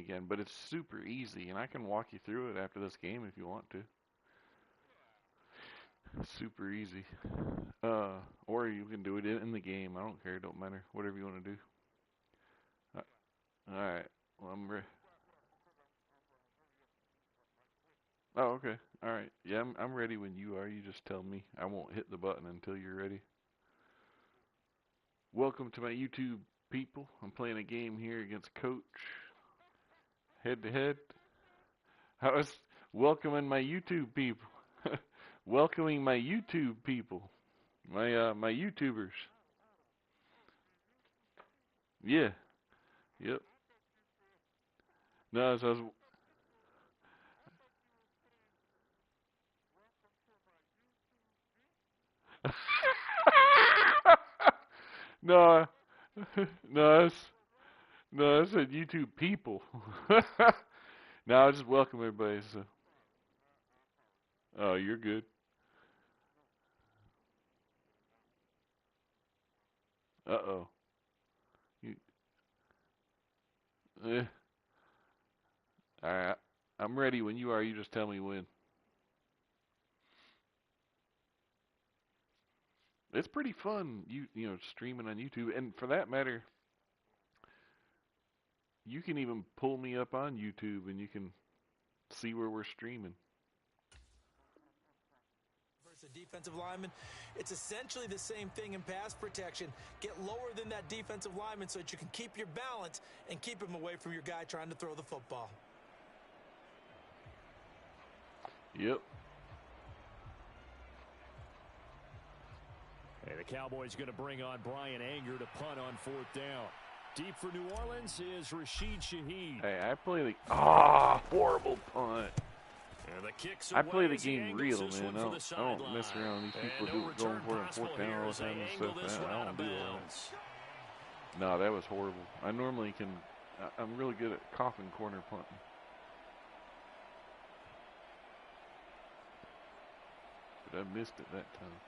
again, but it's super easy, and I can walk you through it after this game if you want to. Super easy. Or you can do it in the game. I don't care. It don't matter. Whatever you want to do. All right. Well, I'm ready. Oh, okay. All right. Yeah, I'm ready when you are. You just tell me. I won't hit the button until you're ready. Welcome to my YouTube people. I'm playing a game here against Coach. Head to head. I was welcoming my YouTube people. Welcoming my YouTube people. My YouTubers. Yeah. Yep. No, so I was no, no, no, I said YouTube people. No, I just welcome everybody. So. Oh, you're good. Uh-oh. You, eh. All right. I'm ready when you are. You just tell me when. It's pretty fun, you know, streaming on YouTube. And for that matter, you can even pull me up on YouTube and you can see where we're streaming. Versus a defensive lineman, it's essentially the same thing in pass protection. Get lower than that defensive lineman so that you can keep your balance and keep him away from your guy trying to throw the football. Yep. Hey, the Cowboys going to bring on Brian Anger to punt on 4th down. Deep for New Orleans is Rashid Shaheed. Hey, I play the horrible punt. I play the game real, man. I don't mess around. These people going for it on 4th down all the time and stuff. I don't do all that. No, that was horrible. I normally can. I'm really good at coffin corner punting. But I missed it that time.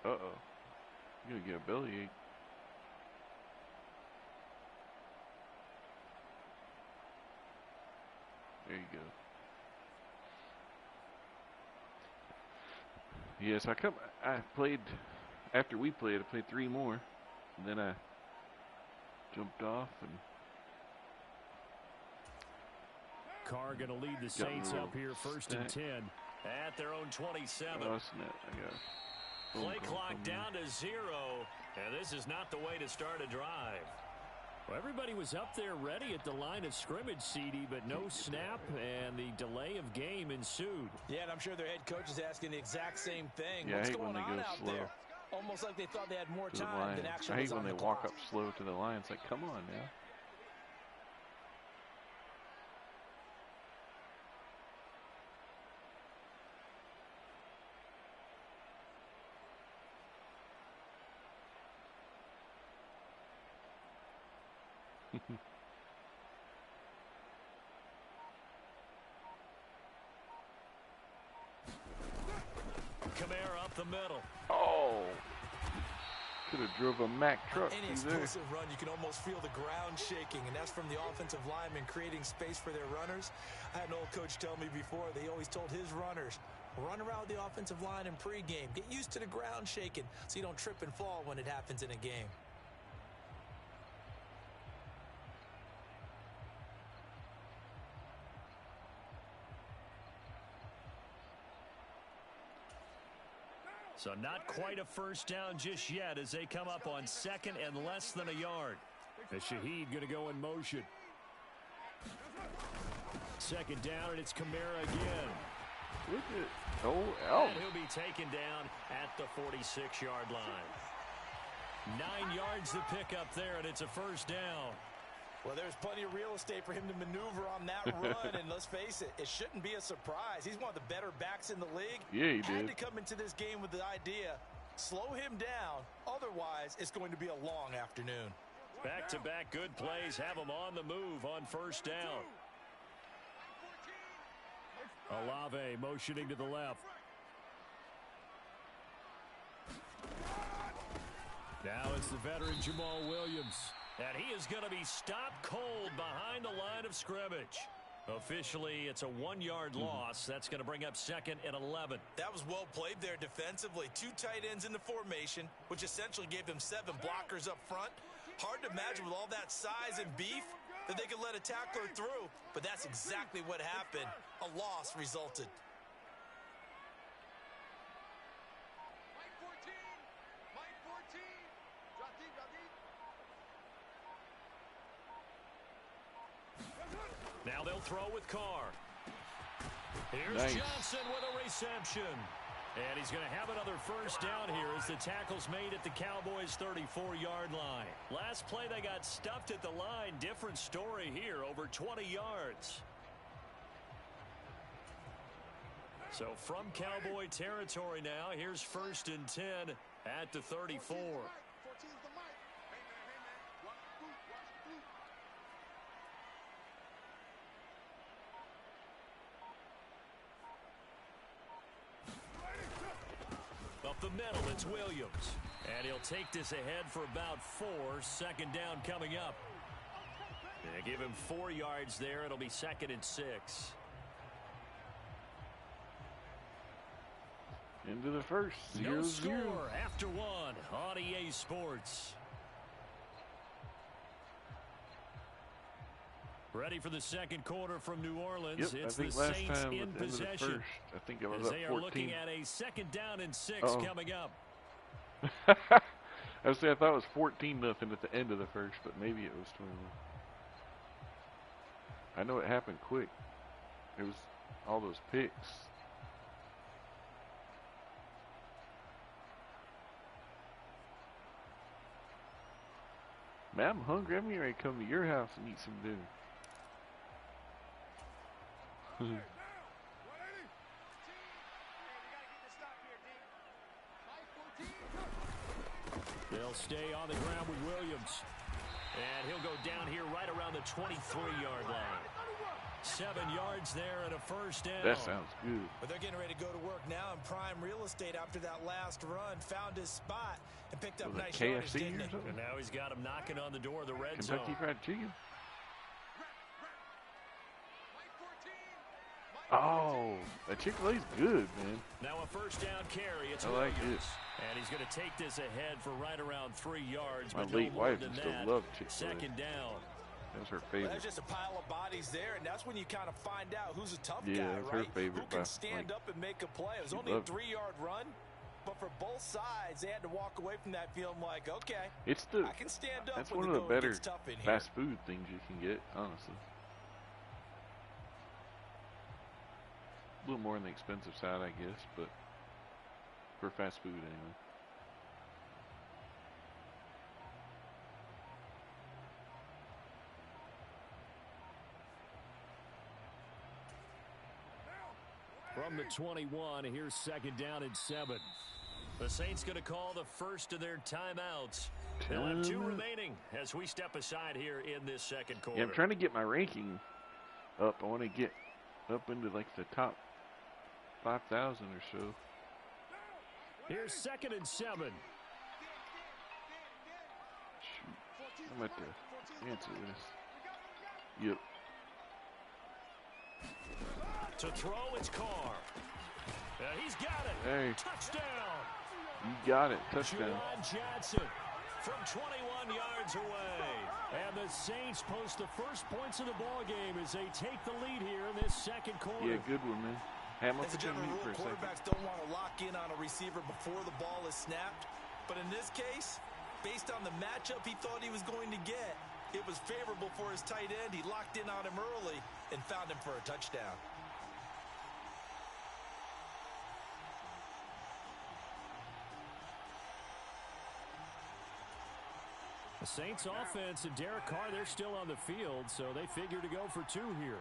Uh-oh. You're going to get a bellyache. There you go. Yes, I played, after we played, I played 3 more. And then I jumped off and... Carr going to lead the Saints up here 1st and 10 at their own 27. Oh, snap. I got Play clock down to 0, and this is not the way to start a drive. Well, everybody was up there ready at the line of scrimmage, CD, but no snap, and the delay of game ensued. Yeah, and I'm sure their head coach is asking the exact same thing. Yeah, What's I hate going when they on go out slow there? Almost like they thought they had more to the time line. than actually I was hate on when the they walk clock. up slow to the line. It's like, come on now. Kamara up the middle. Oh! Could have drove a Mack truck Any through there. explosive run, you can almost feel the ground shaking, and that's from the offensive linemen creating space for their runners. I had an old coach tell me before, they always told his runners, run around the offensive line in pregame. Get used to the ground shaking so you don't trip and fall when it happens in a game. So not quite a 1st down just yet as they come up on 2nd and less than a yard. The Shaheed going to go in motion. 2nd down, and it's Kamara again. Look at And he'll be taken down at the 46-yard line. 9 yards to pick up there, and it's a 1st down. Well, there's plenty of real estate for him to maneuver on that run, and let's face it, it shouldn't be a surprise. He's one of the better backs in the league. Yeah, he Had did. to come into this game with the idea, slow him down, otherwise it's going to be a long afternoon. Back-to-back good plays have him on the move on 1st down. Olave motioning to the left. Now it's the veteran Jamal Williams. And he is going to be stopped cold behind the line of scrimmage. Officially, it's a 1-yard loss. That's going to bring up 2nd and 11. That was well played there defensively. 2 tight ends in the formation, which essentially gave them 7 blockers up front. Hard to imagine with all that size and beef that they could let a tackler through, but that's exactly what happened. A loss resulted. Now they'll throw with Carr. Here's nice. Johnson with a reception. And he's going to have another first down here as the tackle's made at the Cowboys' 34-yard line. Last play they got stuffed at the line. Different story here, over 20 yards. So from Cowboy territory now, here's 1st and 10 at the 34. Up the middle, it's Williams. And he'll take this ahead for about 4. 2nd down coming up. They give him 4 yards there. It'll be 2nd and 6. Into the first. 0-0. No score after 1 on EA Sports. Ready for the 2nd quarter from New Orleans. Yep, It's I think the last Saints time in at the end of the possession. first, I think I was As up they are 14. looking at a 2nd down and 6 coming up. I thought it was 14-0 at the end of the first, but maybe it was 21. I know it happened quick. It was all those picks. Man, I'm hungry. I'm ready to come to your house and eat some dinner. They'll stay on the ground with Williams. And he'll go down here right around the 23-yard line. 7 yards there and a first down. That sounds good. But they're getting ready to go to work now in prime real estate after that last run. Found his spot and picked up nice yardage, didn't he? And now he's got him knocking on the door of the red Kentucky zone. Fried Chicken. Oh, that Chick-fil-A's good, man. Now a first down carry. It's I like Williams. it. And he's going to take this ahead for right around 3 yards. My but late no more wife than used to that. love Chick-fil-A. 2nd down. That was her Well, favorite. there's just a pile of bodies there, and that's when you kind of find out who's a tough Yeah, guy, that's her right? favorite Who can by, stand like, up and make a play. It was she only a loved it. 3-yard run, but for both sides, they had to walk away from that feeling like, okay, It's the I can stand up that's when one the of the going better gets tough in here. fast food things you can get, honestly. A little more on the expensive side, I guess, but for fast food anyway. From the 21, here's 2nd down and 7. The Saints going to call the first of their timeouts. They'll have 2 remaining as we step aside here in this 2nd quarter. Yeah, I'm trying to get my ranking up. I want to get up into like the top 5,000 or so. Here's 2nd and 7. Shoot. I'm at the answer this. Yep. To throw, it's Carr. He's got it. Hey. Touchdown. You got it. Touchdown. Juwan Johnson from 21 yards away. And the Saints post the first points of the ball game as they take the lead here in this 2nd quarter. Yeah, good one, man. As a general rule, quarterbacks don't want to lock in on a receiver before the ball is snapped. But in this case, based on the matchup he thought he was going to get, it was favorable for his tight end. He locked in on him early and found him for a touchdown. The Saints offense and Derek Carr, they're still on the field, so they figure to go for 2 here.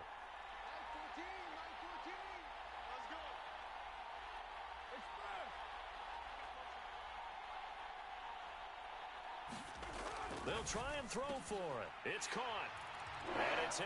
They'll try and throw for it. It's caught. And it's 8-0.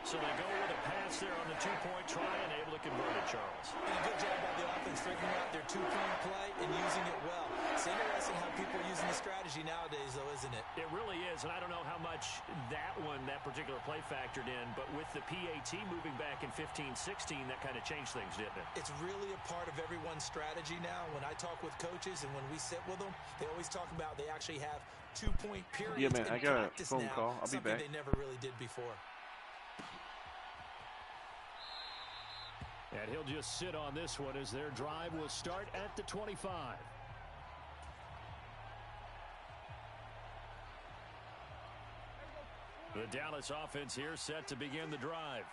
So they go with a pass there on the two-point try and able to convert it, Charles. And a good job by the offense figuring out their two-point play and using it well. It's interesting how people are using the strategy nowadays, though, isn't it? It really is, and I don't know how much that particular play factored in, but with the PAT moving back in 15-16, that kind of changed things, didn't it? It's really a part of everyone's strategy now. When I talk with coaches and when we sit with them, they always talk about they actually have two-point periods. Yeah, man, I got a phone call. I'll be back. Something they never really did before. And he'll just sit on this one as their drive will start at the 25. The Dallas offense here set to begin the drive.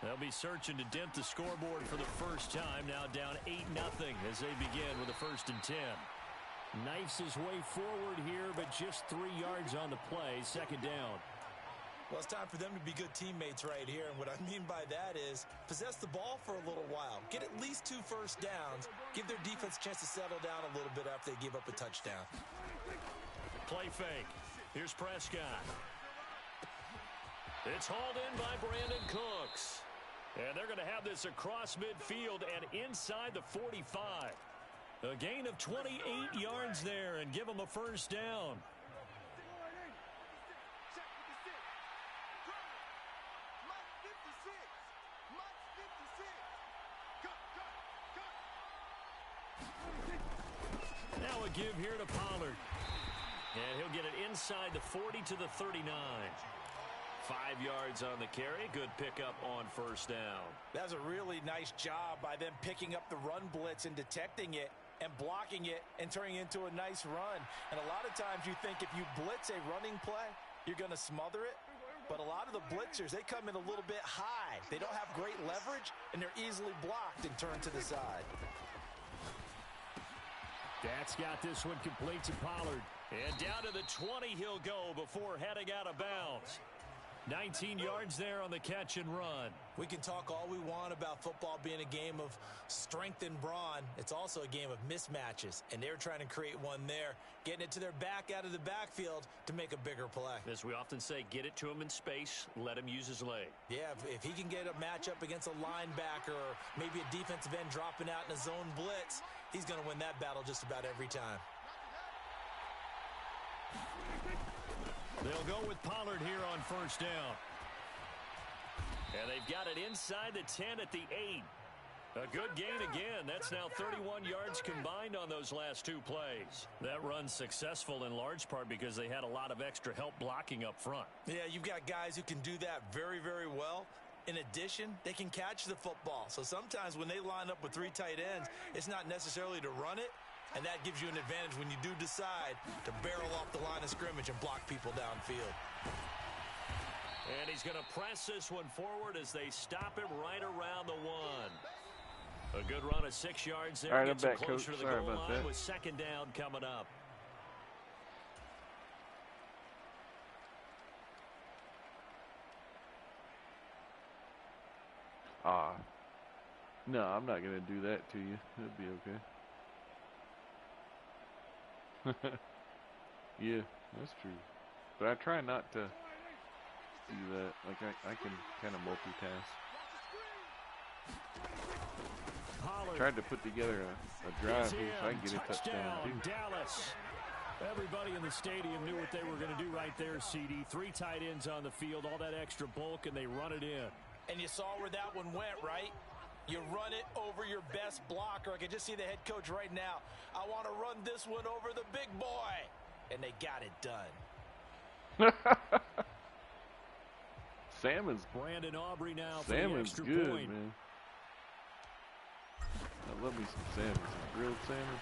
They'll be searching to dent the scoreboard for the first time, now down 8-0 as they begin with a 1st and 10. Knifes his way forward here, but just 3 yards on the play, 2nd down. Well, it's time for them to be good teammates right here, and what I mean by that is possess the ball for a little while, get at least 2 first downs, give their defense a chance to settle down a little bit after they give up a touchdown. Play fake. Here's Prescott. It's hauled in by Brandon Cooks. And they're going to have this across midfield and inside the 45. A gain of 28 yards there and give them a 1st down. Now a give here to Pollard. And he'll get it inside the 40 to the 39. 5 yards on the carry. Good pickup on 1st down. That's a really nice job by them picking up the run blitz and detecting it and blocking it and turning it into a nice run. And a lot of times you think if you blitz a running play, you're going to smother it. But a lot of the blitzers, they come in a little bit high. They don't have great leverage, and they're easily blocked and turned to the side. That's got this one complete to Pollard. And down to the 20 he'll go before heading out of bounds. 19 yards there on the catch and run. We can talk all we want about football being a game of strength and brawn. It's also a game of mismatches, and they're trying to create one there, getting it to their back out of the backfield to make a bigger play. As we often say, get it to him in space, let him use his leg. Yeah, if he can get a matchup against a linebacker or maybe a defensive end dropping out in a zone blitz, he's going to win that battle just about every time. They'll go with Pollard here on 1st down. And they've got it inside the 10 at the 8. A good gain again. That's now 31 yards combined on those last 2 plays. That run's successful in large part because they had a lot of extra help blocking up front. Yeah, you've got guys who can do that very, very well. In addition, they can catch the football. So sometimes when they line up with 3 tight ends, it's not necessarily to run it. And that gives you an advantage when you do decide to barrel off the line of scrimmage and block people downfield. And he's going to press this one forward as they stop him right around the 1. A good run of 6 yards there. All right, I'm Gets him back, closer Coach. to the Sorry goal about line that. with 2nd down coming up. No, I'm not going to do that to you. It'll be okay. Yeah, that's true. But I try not to do that. Like, I can kind of multitask. Pollard. Tried to put together a drive here so I can get a touchdown, too. Dallas. Everybody in the stadium knew what they were going to do right there, CD. 3 tight ends on the field, all that extra bulk, and they run it in. And you saw where that one went, right? You run it over your best blocker. I can just see the head coach right now. I want to run this one over the big boy. And they got it done. Salmon's Brandon Aubrey now for Salmon's the extra good, point. man. I love me some salmon, some grilled salmon.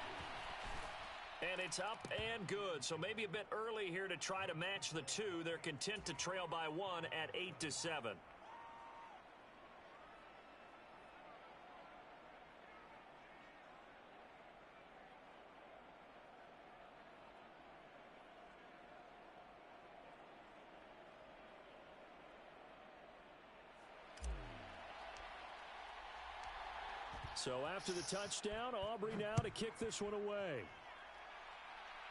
And it's up and good. So maybe a bit early here to try to match the 2. They're content to trail by 1 at 8-7. So after the touchdown, Aubrey now to kick this one away.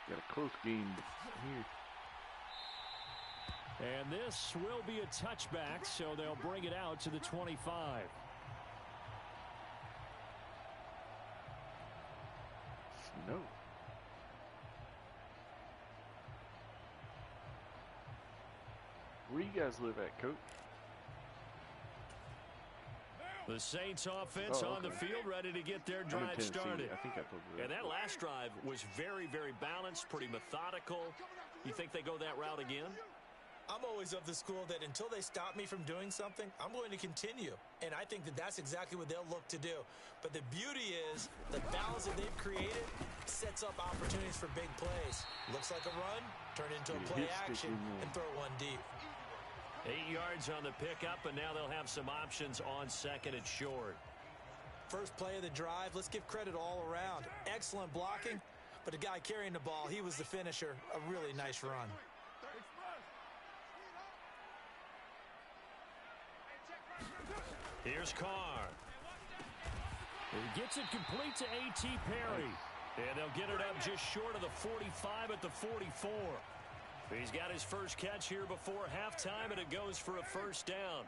Got a close game here. And this will be a touchback, so they'll bring it out to the 25. No. Where you guys live at, Coach? The Saints offense on the field, ready to get their drive started. I think I told you that. And that last drive was very, very balanced, pretty methodical. You think they go that route again? I'm always of the school that until they stop me from doing something, I'm going to continue. And I think that that's exactly what they'll look to do. But the beauty is the balance that they've created sets up opportunities for big plays. Looks like a run, turn into a play action, and throw one deep. 8 yards on the pickup, and now they'll have some options on second and short. First play of the drive, let's give credit all around. Excellent blocking, but the guy carrying the ball, he was the finisher. A really nice run. Here's Carr. He gets it complete to A.T. Perry. And they'll get it up just short of the 45 at the 44. He's got his first catch here before halftime, and it goes for a first down.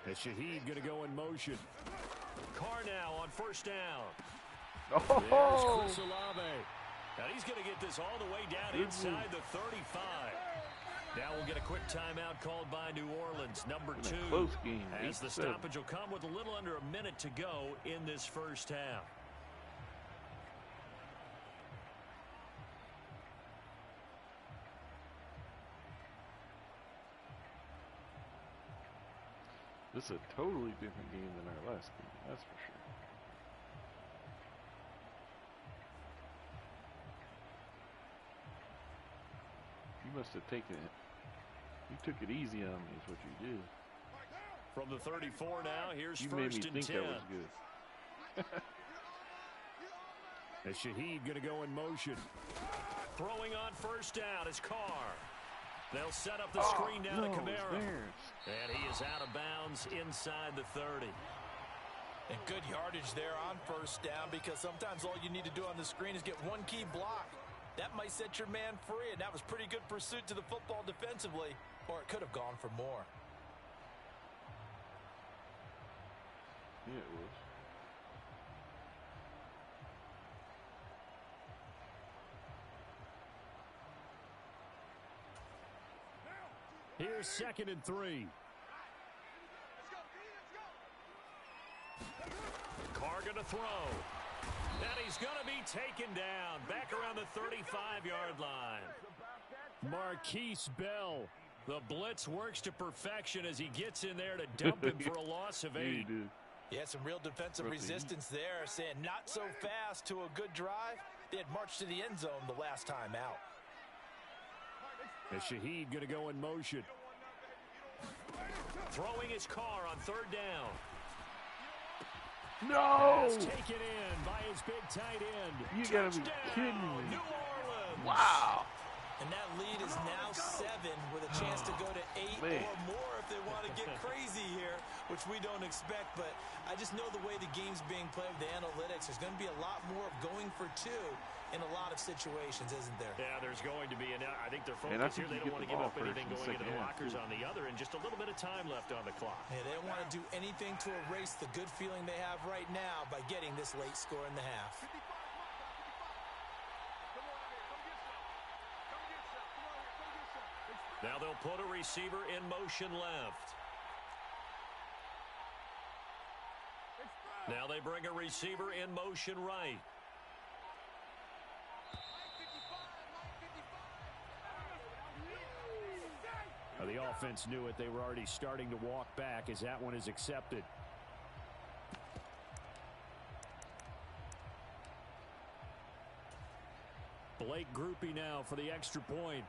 And Shaheed going to go in motion. Carr now on first down. Oh! There's Chris Olave. Now he's going to get this all the way down inside the 35. Now we'll get a quick timeout called by New Orleans, number 2. Close game. As the stoppage will come with a little under a minute to go in this first half. This is a totally different game than our last game, that's for sure. You must have taken it. You took it easy on me is what you did. From the 34 now, here's you first made me and think 10. That was good. As Shaheed going to go in motion. Throwing on first down is Carr. They'll set up the screen down to Kamara. And he is out of bounds inside the 30. And good yardage there on first down, because sometimes all you need to do on the screen is get one key block. That might set your man free, and that was pretty good pursuit to the football defensively, or it could have gone for more. Yeah, it was. Here's second and 3. Carr going to throw. And he's going to be taken down back around the 35-yard line. Marquise Bell. The blitz works to perfection as he gets in there to dump him for a loss of 8. Yeah, some real defensive resistance there, saying not so fast to a good drive. They had marched to the end zone the last time out. And Shaheed going to go in motion. Throwing his Carr on third down. No! That's taken in by his big tight end. You gotta be kidding me. New Orleans. Wow. And that lead is now 7 with a chance to go to 8 or more if they want to get crazy here, which we don't expect. But I just know the way the game's being played with the analytics, there's going to be a lot more of going for 2 in a lot of situations, isn't there? Yeah, there's going to be. And I think they're focused here. They don't want to give up anything going into the lockers on the other, and just a little bit of time left on the clock. Yeah, they don't want to do anything to erase the good feeling they have right now by getting this late score in the half. Now they'll put a receiver in motion left. Now they bring a receiver in motion right. The offense knew it. They were already starting to walk back as that one is accepted. Blake Groupie now for the extra point.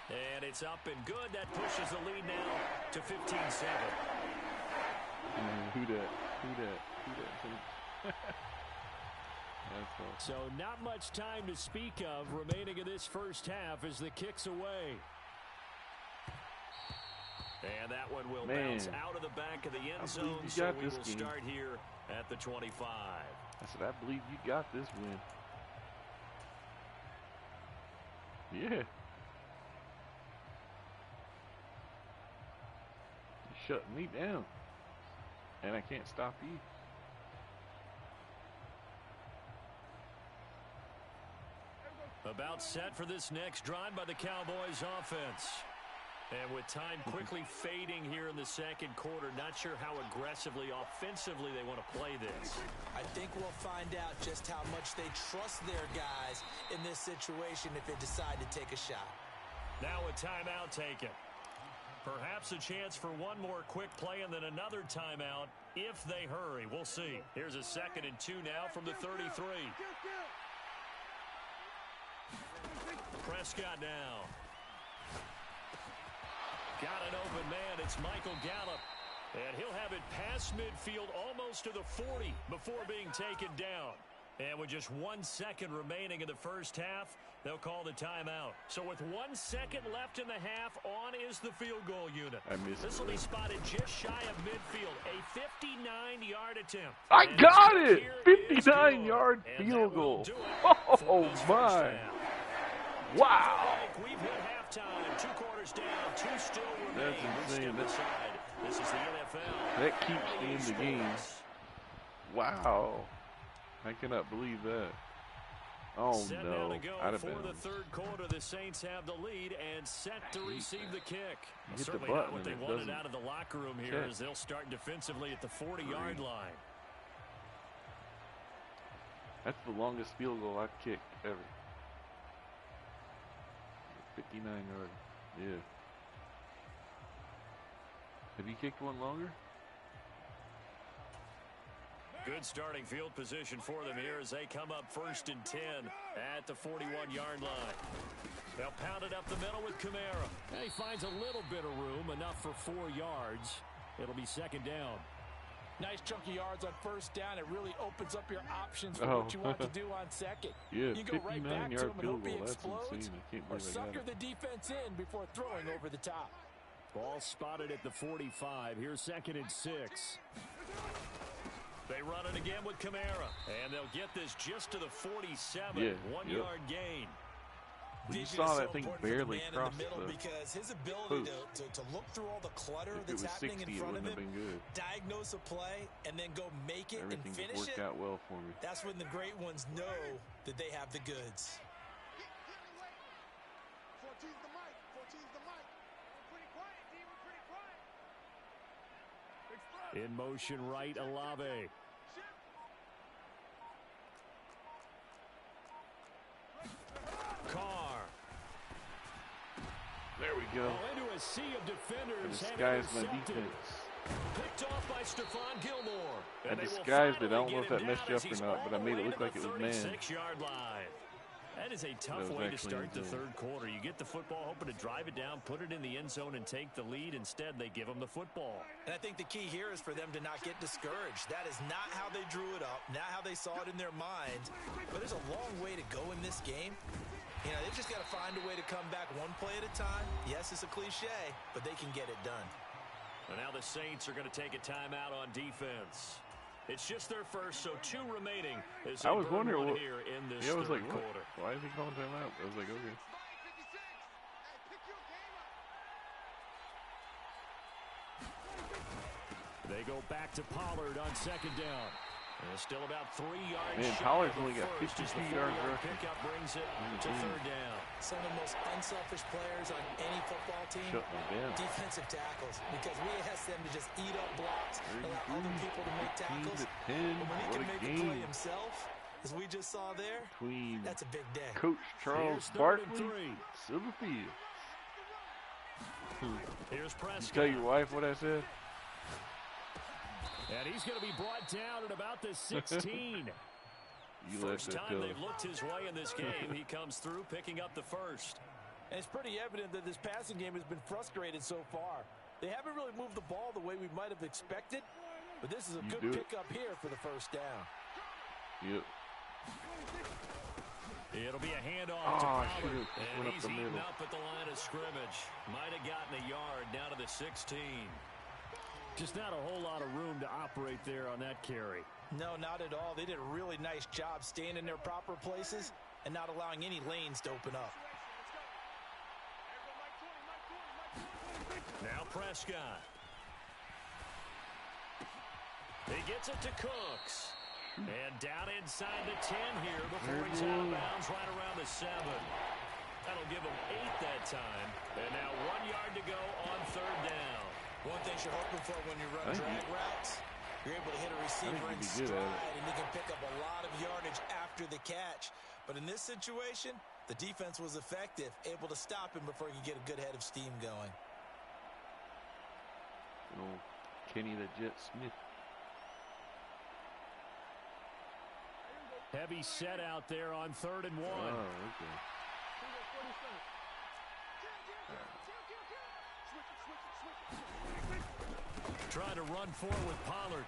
And it's up and good. That pushes the lead now to 15-7. Who that? So not much time to speak of remaining in this first half as the kick's away. And that one will bounce out of the back of the end zone, so we will start here at the 25. I said, I believe you got this win. Yeah. You're shutting me down. And I can't stop you. About set for this next drive by the Cowboys offense. And with time quickly fading here in the second quarter, not sure how aggressively, offensively they want to play this. I think we'll find out just how much they trust their guys in this situation if they decide to take a shot. Now a timeout taken. Perhaps a chance for one more quick play and then another timeout if they hurry. We'll see. Here's a 2nd and 2 now from the 33. Prescott now. Got an open man. It's Michael Gallup. And he'll have it past midfield almost to the 40 before being taken down. And with just 1 second remaining in the first half, they'll call the timeout. So with 1 second left in the half, on is the field goal unit. This will be spotted just shy of midfield. A 59-yard attempt. I got it! 59-yard field goal. Oh, my. Wow. We've hit halftime. 2 quarters down. 2 still remain. That's insane. This is the NFL. That keeps me in the game. Wow. I cannot believe that. Oh, no. Out of bounds. For the third quarter, the Saints have the lead and set to receive the kick. Hit Certainly the button not what they wanted out of the locker room here as they'll start defensively at the 40-yard line. That's the longest field goal I've kicked ever. 59-yard. Yeah. Have you kicked one longer? Good starting field position for them here as they come up 1st and 10 at the 41-yard line. They'll pound it up the middle with Kamara. And he finds a little bit of room, enough for 4 yards. It'll be 2nd down. Nice chunky yards on 1st down. It really opens up your options for what you want to do on 2nd. Yeah, you go right back to him and hope he explodes, or sucker sucker the defense in before throwing over the top. Ball spotted at the 45. Here's 2nd and 6. They run it again with Kamara, and they'll get this just to the 47. 1 yard gain. You saw that thing barely cross the because his ability to look through all the clutter that's happening in front of him, diagnose a play, and then go make it and finish it. Worked out well for me. That's when the great ones know that they have the goods. In motion right, Olave. Carr. There we go. Into a sea of defenders. Disguise my defense. Picked off by Stephon Gilmore. I disguised it. I don't know if that messed you up or not, but I made it look like it was man. 36-yard line. That is a tough way to start the third quarter. You get the football, hoping to drive it down, put it in the end zone, and take the lead. Instead, they give them the football. And I think the key here is for them to not get discouraged. That is not how they drew it up, not how they saw it in their minds. But there's a long way to go in this game. You know, they've just got to find a way to come back one play at a time. Yes, it's a cliche, but they can get it done. And now the Saints are going to take a timeout on defense. It's just their first, so 2 remaining. I was wondering what here in this I was like, quarter. Why is he calling timeout? I was like, okay. They go back to Pollard on 2nd down. And still about 3 yards. Man, Pollard's only got 52 yards rushing. Pickup brings it to 3rd down. Some of the most unselfish players on any football team, defensive tackles, because we ask them to just eat up blocks, allow other people to make tackles. But when he can make a play himself, as we just saw there, that's a big day. Coach Charles Barkley, Silver Fields. Here's Prescott. You tell your wife what I said? And he's going to be brought down at about the 16. First time they've looked his way in this game. He comes through picking up the first. And it's pretty evident that this passing game has been frustrated so far. They haven't really moved the ball the way we might have expected, but this is a good pickup here for the first down. Yep. It'll be a handoff to Pollard. And went he's up the eaten middle. up at the line of scrimmage. Might have gotten a yard down to the 16. Just not a whole lot of room to operate there on that carry. No, not at all. They did a really nice job staying in their proper places and not allowing any lanes to open up. Now Prescott. He gets it to Cooks. And down inside the 10 here before he's out of bounds right around the 7. That'll give him 8 that time. And now 1 yard to go on 3rd down. One thing you're hoping for when you run drag routes, you're able to hit a receiver in stride, and you can pick up a lot of yardage after the catch. But in this situation, the defense was effective, able to stop him before he could get a good head of steam going. Old Kenny the Jet Smith. Heavy set out there on 3rd and 1. Oh, okay. Trying to run forward with Pollard.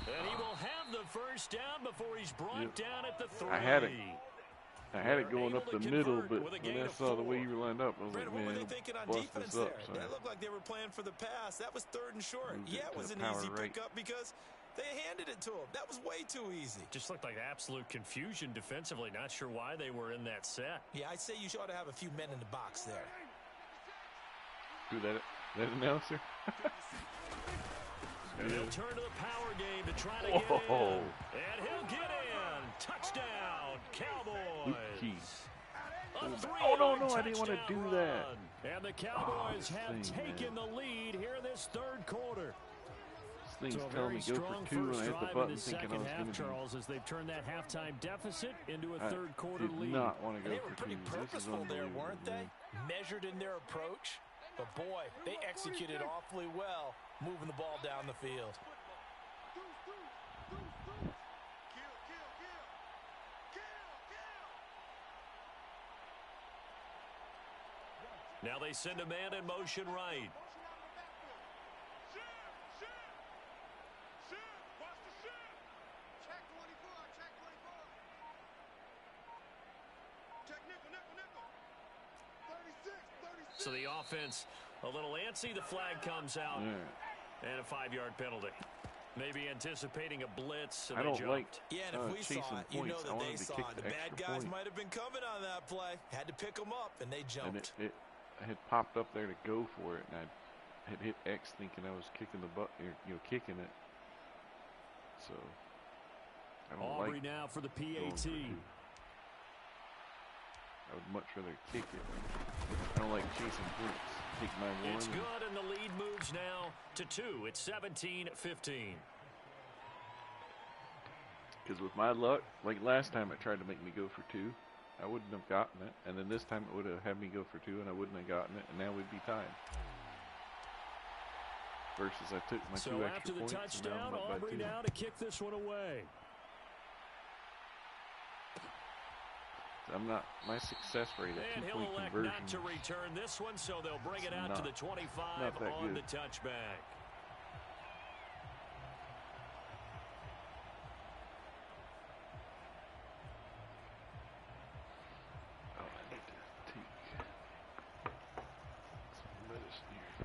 And he will have the first down before he's brought down at the 3. I had it going up the middle, but when I saw the way you were lined up, I was like, man, what were they thinking on defense there? That looked like they were playing for the pass. That was 3rd and short. Yeah, it was an easy pickup because they handed it to him. That was way too easy. Just looked like absolute confusion defensively. Not sure why they were in that set. Yeah, I'd say you ought to have a few men in the box there. Who that announcer? And he'll turn to the power game to try to get in. And he'll get in. Touchdown, Cowboys. Oh, no, I didn't want to do that. And the Cowboys have taken the lead here in this 3rd quarter. This thing's telling me go for 2, and I hit the button thinking I was going to Charles, as they've turned that halftime deficit into a 3rd quarter lead. I did not want to go they for 2. Were pretty purposeful there, weren't they? Measured in their approach. But, boy, they executed awfully well, moving the ball down the field. Now they send a man in motion right. So the offense a little antsy. The flag comes out. And a 5-yard penalty. Maybe anticipating a blitz. And I don't like and if we saw it, you know that they saw it. The bad guys might have been coming on that play. Had to pick them up, and they jumped. And I had popped up there to go for it, and I had hit X thinking I was kicking the butt, kicking it. So I don't Aubrey like now for the PAT. I would much rather kick it. I don't like chasing points. Take my 1. It's good, and the lead moves now to 2. It's 17-15. Because with my luck, like last time it tried to make me go for 2, I wouldn't have gotten it. And then this time it would have had me go for 2, and I wouldn't have gotten it. And now we'd be tied. Versus I took my 2 extra points. So after the touchdown, Aubrey now to kick this one away. I'm not, my success rate at 2-point conversions. And he'll elect not to return this one, so they'll bring it out to the 25 on the touchback. Oh, I need to take some medicine here.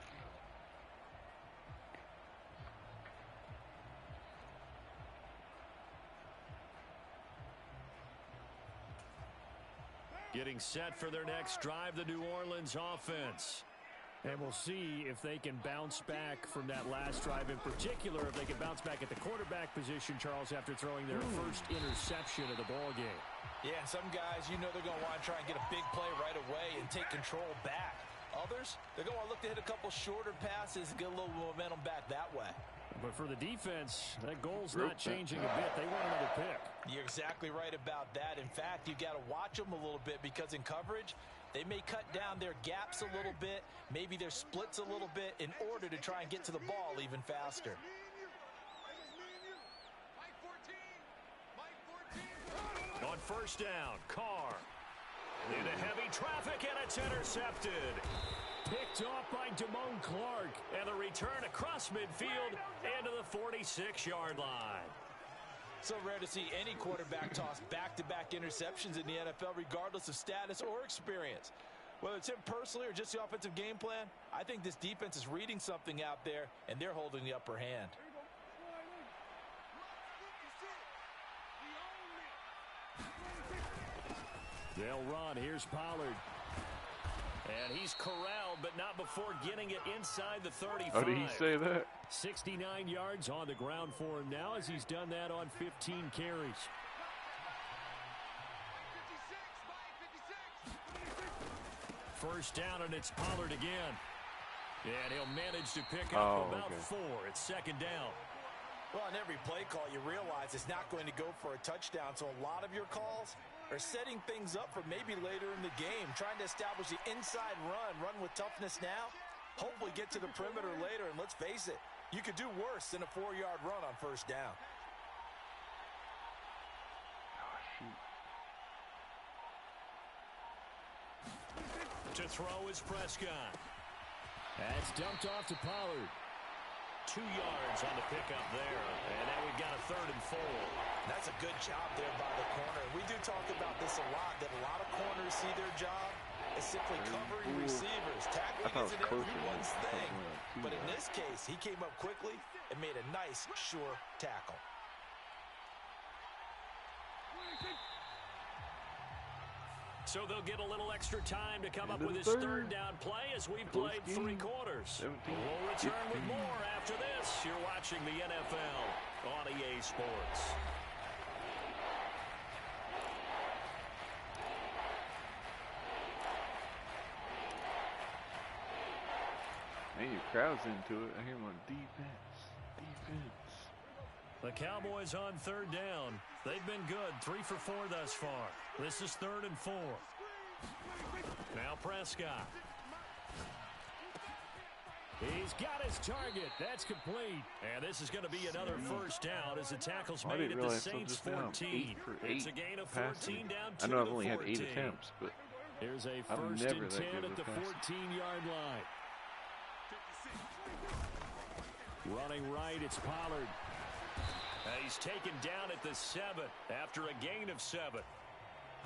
Getting set for their next drive, the New Orleans offense. And we'll see if they can bounce back from that last drive in particular, if they can bounce back at the quarterback position, Charles, after throwing their first interception of the ball game. Yeah, some guys, you know they're going to want to try and get a big play right away and take control back. Others, they're going to look to hit a couple shorter passes and get a little momentum back that way. But for the defense, that goal's not changing a bit. They want another pick. You're exactly right about that. In fact, you've got to watch them a little bit because in coverage, they may cut down their gaps a little bit, maybe their splits a little bit in order to try and get to the ball even faster. On first down, Carr. Into heavy traffic, and it's intercepted. Picked off by Damone Clark, and the return across midfield into the 46-yard line. So rare to see any quarterback toss back-to-back interceptions in the NFL, regardless of status or experience. Whether it's him personally or just the offensive game plan, I think this defense is reading something out there, and they're holding the upper hand. They'll run. Here's Pollard. And he's corralled, but not before getting it inside the 35. Oh, did he say that? 69 yards on the ground for him now as he's done that on 15 carries. First down, and it's Pollard again. And he'll manage to pick up about 4. It's second down. Well, on every play call, you realize it's not going to go for a touchdown, so a lot of your calls are setting things up for maybe later in the game, trying to establish the inside run with toughness now, hopefully get to the perimeter later, and let's face it, you could do worse than a 4-yard run on first down. To throw is Prescott. That's dumped off to Pollard. 2 yards on the pickup there. And now we've got a 3rd and 4. That's a good job there by the corner. We do talk about this a lot, that a lot of corners see their job as simply covering receivers. Tackling isn't everyone's thing. But in this case, he came up quickly and made a nice, sure tackle. So they'll get a little extra time to come up with his 3rd down play as we've played 3 quarters. We'll return with more after this. You're watching the NFL on EA Sports. Man, your crowd's into it. I hear them on defense. The Cowboys on 3rd down. They've been good. 3 for 4 thus far. This is 3rd and 4. Now Prescott. He's got his target. That's complete. And this is going to be another first down as the tackle's made at the Saints 14. It's a gain of 14 down 2 I know I've only 14. had 8 attempts, but here's a 1st and 10 at the 14-yard line. Running right, it's Pollard. He's taken down at the 7 after a gain of 7.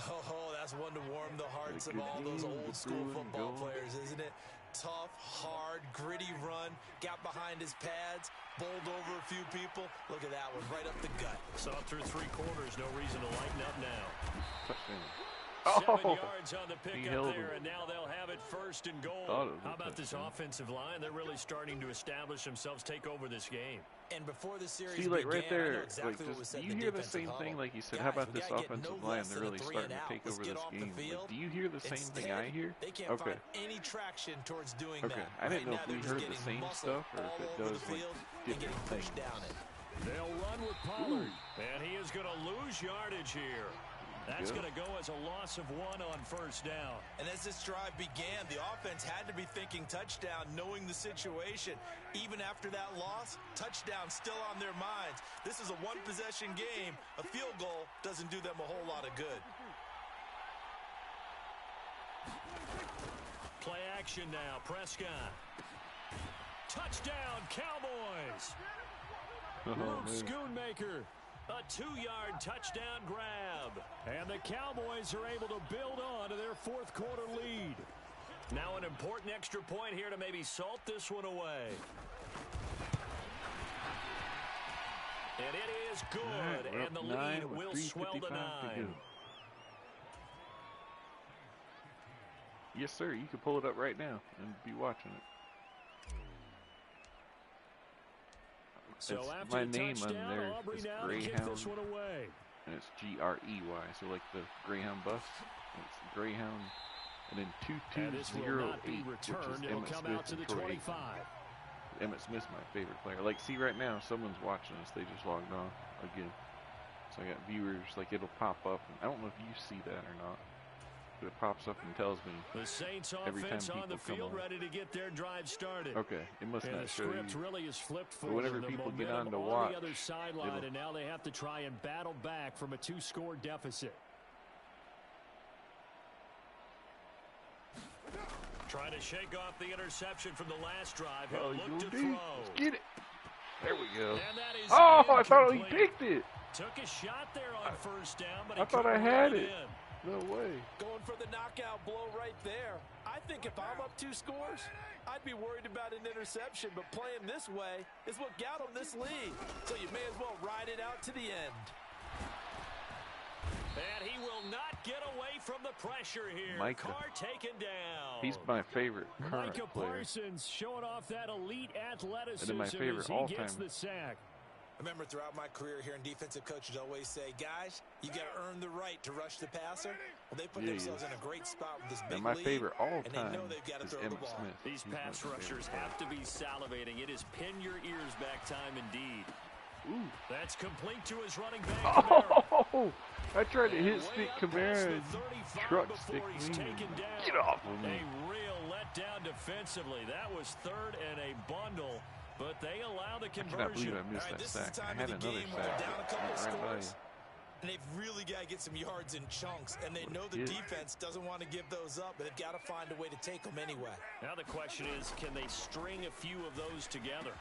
Oh, that's one to warm the hearts of all those old school football players, isn't it? Tough, hard, gritty run, got behind his pads, bowled over a few people. Look at that one, right up the gut. So through 3 quarters, no reason to lighten up now. 7 yards on the pickup there, and now they'll have it 1st and goal. How about this offensive line? They're really starting to establish themselves, take over this game. And before the series began, right there, exactly what was said. Do you hear the same thing? Like you said, how about this offensive line? They're really starting to take over this game. Like, do you hear the same thing I hear? They can't find any traction towards doing that. I didn't know if we heard the same stuff or if it does like different things. They'll run with Pollard, and he is going to lose yardage here. That's going to go as a loss of 1 on first down. And as this drive began, the offense had to be thinking touchdown, knowing the situation. Even after that loss, touchdown still on their minds. This is a one-possession game. A field goal doesn't do them a whole lot of good. Play action now, Prescott. Touchdown, Cowboys. Luke Schoonmaker. A 2-yard touchdown grab. And the Cowboys are able to build on to their 4th quarter lead. Now an important extra point here to maybe salt this one away. And it is good. And the lead will swell to 9. Yes, sir. You can pull it up right now and be watching it. So it's my name on there is Greyhound, away. And it's Grey, so like the Greyhound bus. It's Greyhound, and then 2208, which is Emmett Smith and Troy Aikman. Emmett Smith's my favorite player. Like, see right now, someone's watching us. They just logged on again. So I got viewers, like it'll pop up. And I don't know if you see that or not. It pops up and tells me the Saints every time offense on the field ready to get their drive started. Okay, it must not show you. The script really is flipped for whenever people get on to watch, the other sideline, and now they have to try and battle back from a 2-score deficit. Trying to shake off the interception from the last drive. He'll look to throw. Let's get it. There we go. And that is I thought he picked it. Took a shot there on first down, but I thought I had it. No way. Going for the knockout blow right there. I think if I'm up 2 scores, I'd be worried about an interception, but playing this way is what got him this lead. So you may as well ride it out to the end. And he will not get away from the pressure here. Micah. Carr taken down. He's my favorite current Micah player. Parsons showing off that elite athleticism And then my favorite as he all-time. gets the sack. I remember throughout my career here in defensive coaches always say, guys, you got to earn the right to rush the passer. Well, they put themselves in a great spot with this big and my lead, favorite all and time they know they've got to is throw the Emmitt ball. Smith. These He's pass my rushers favorite have to be salivating. It is pin your ears back time indeed. Ooh. That's complete to his running back. Oh! I tried to hit stick Kamara and truck stick me. Get off of me. A real letdown defensively. That was third and a bundle, but they allow the conversion. I cannot believe I missed that sack. I had another sack. Down a couple Right by you. scores, and they've really got to get some yards in chunks, and they know the defense doesn't want to give those up, but they've got to find a way to take them anyway. Now the question is, can they string a few of those together?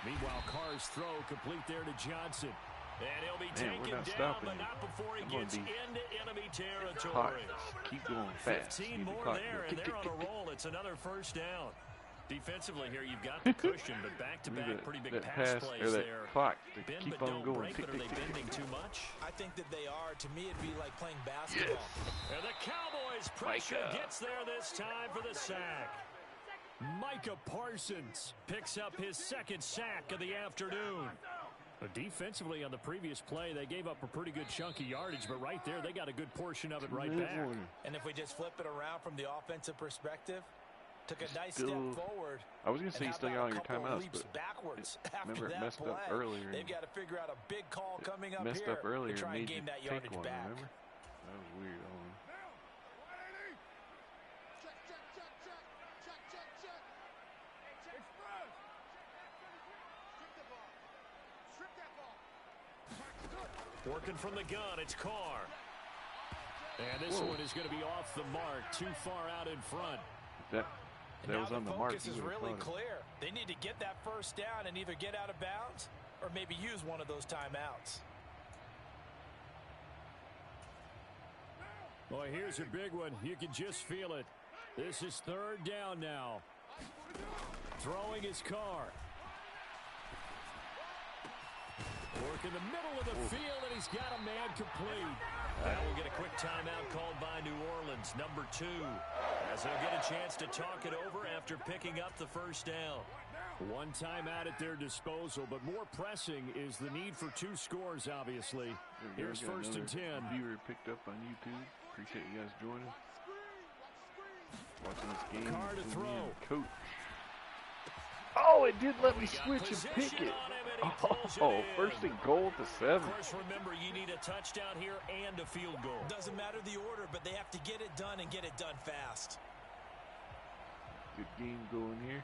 Meanwhile, Carr's throw complete there to Johnson. And he'll be taken down, but not before he gets into enemy territory. Keep going fast. 15 more there, and they're on a roll. It's another first down. Defensively here, you've got the cushion, but back-to-back pretty big pass plays there. Bend keep but on don't going. break, but are they bending too much? I think that they are. To me, it'd be like playing basketball. And the Cowboys pressure gets there this time for the sack. Micah Parsons picks up his second sack of the afternoon. But defensively on the previous play, they gave up a pretty good chunk of yardage, but right there, they got a good portion of it right back. And if we just flip it around from the offensive perspective, took a nice step forward. I was going to say you still got all your timeouts, but backwards remember it messed up earlier. They've got to figure out a big call coming up messed here up earlier to try and and made gain you that take yardage one, back. remember? That was weird. Working from the gun, it's Carr. And this one is going to be off the mark, too far out in front. That was on the mark. Focus is really clear. They need to get that first down and either get out of bounds or maybe use one of those timeouts. Boy, here's a big one. You can just feel it. This is third down now. Throwing his Carr. Work in the middle of the field, and he's got a man complete. Now we'll get a quick timeout called by New Orleans, number 2, as they'll get a chance to talk it over after picking up the first down. One timeout at their disposal, but more pressing is the need for 2 scores, obviously. Here's first and 10. Viewer picked up on YouTube. Appreciate you guys joining. Watching this game. Carr to throw. Coach. Oh, it did let me switch and pick it. Oh, first and goal to 7. Of course, remember, you need a touchdown here and a field goal. Doesn't matter the order, but they have to get it done and get it done fast. Good game going here.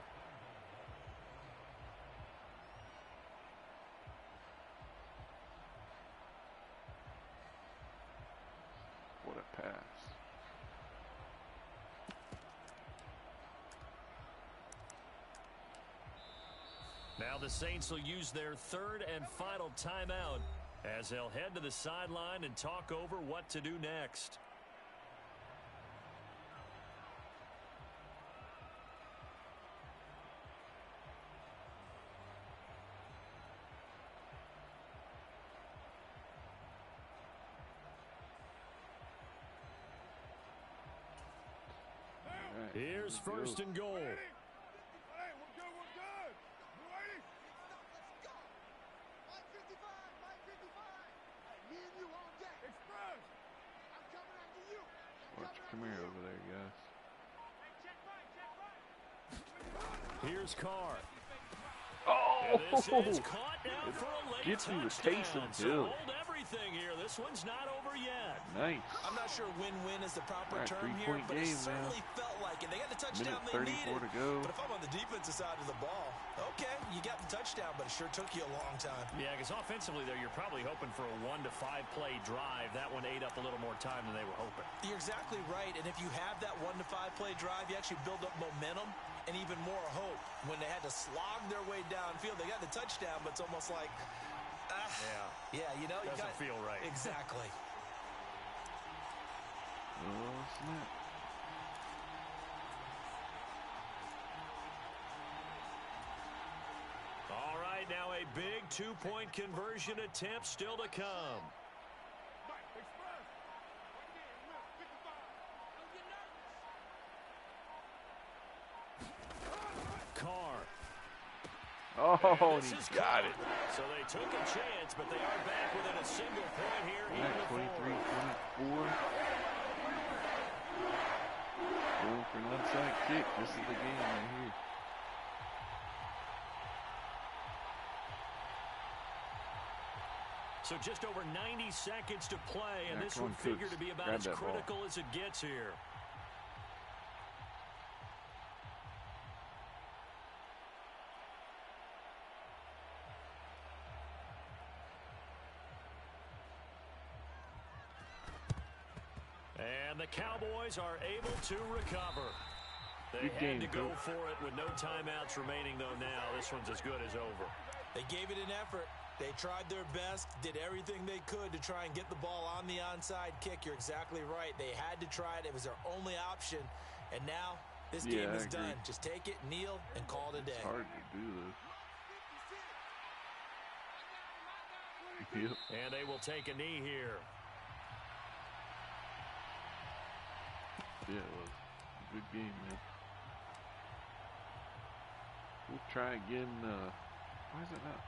What a pass. Now the Saints will use their third and final timeout as they'll head to the sideline and talk over what to do next. Here's first and goal. Watch Kamara over there, guys. Here's Carr. Oh! This is caught now for a late Gets you the touchdown. taste of So Bill. hold everything here. This one's not over yet. Nice. I'm not sure win-win is the proper All right, term here, three-point but it game certainly now. felt like it. They got the touchdown Minute they 34 needed. to go. But if I'm on the defensive side of the ball, okay, you got the touchdown, but it sure took you a long time. Yeah, because offensively there, you're probably hoping for a 1 to 5 play drive. That one ate up a little more time than they were hoping. You're exactly right, and if you have that 1 to 5 play drive, you actually build up momentum and even more hope. When they had to slog their way downfield, they got the touchdown, but it's almost like, Yeah, you know, doesn't feel right. Exactly. Oh, snap. All right, now a big two-point conversion attempt still to come. Carr. Oh, he got it. So they took a chance, but they are back within a single point here. 23-24. Going for an onside kick. This is the game right here. So just over 90 seconds to play, and this would figure to be about as critical as it gets here. And the Cowboys are able to recover. They had to go for it with no timeouts remaining, though now. This one's as good as over. They gave it an effort. They tried their best, did everything they could to try and get the ball on the onside kick. You're exactly right. They had to try it. It was their only option. And now this game is done. Just take it, kneel, and call it a day. It's hard to do this. Yep. And they will take a knee here. Yeah, it was a good game, man. We'll try again. Why is it not?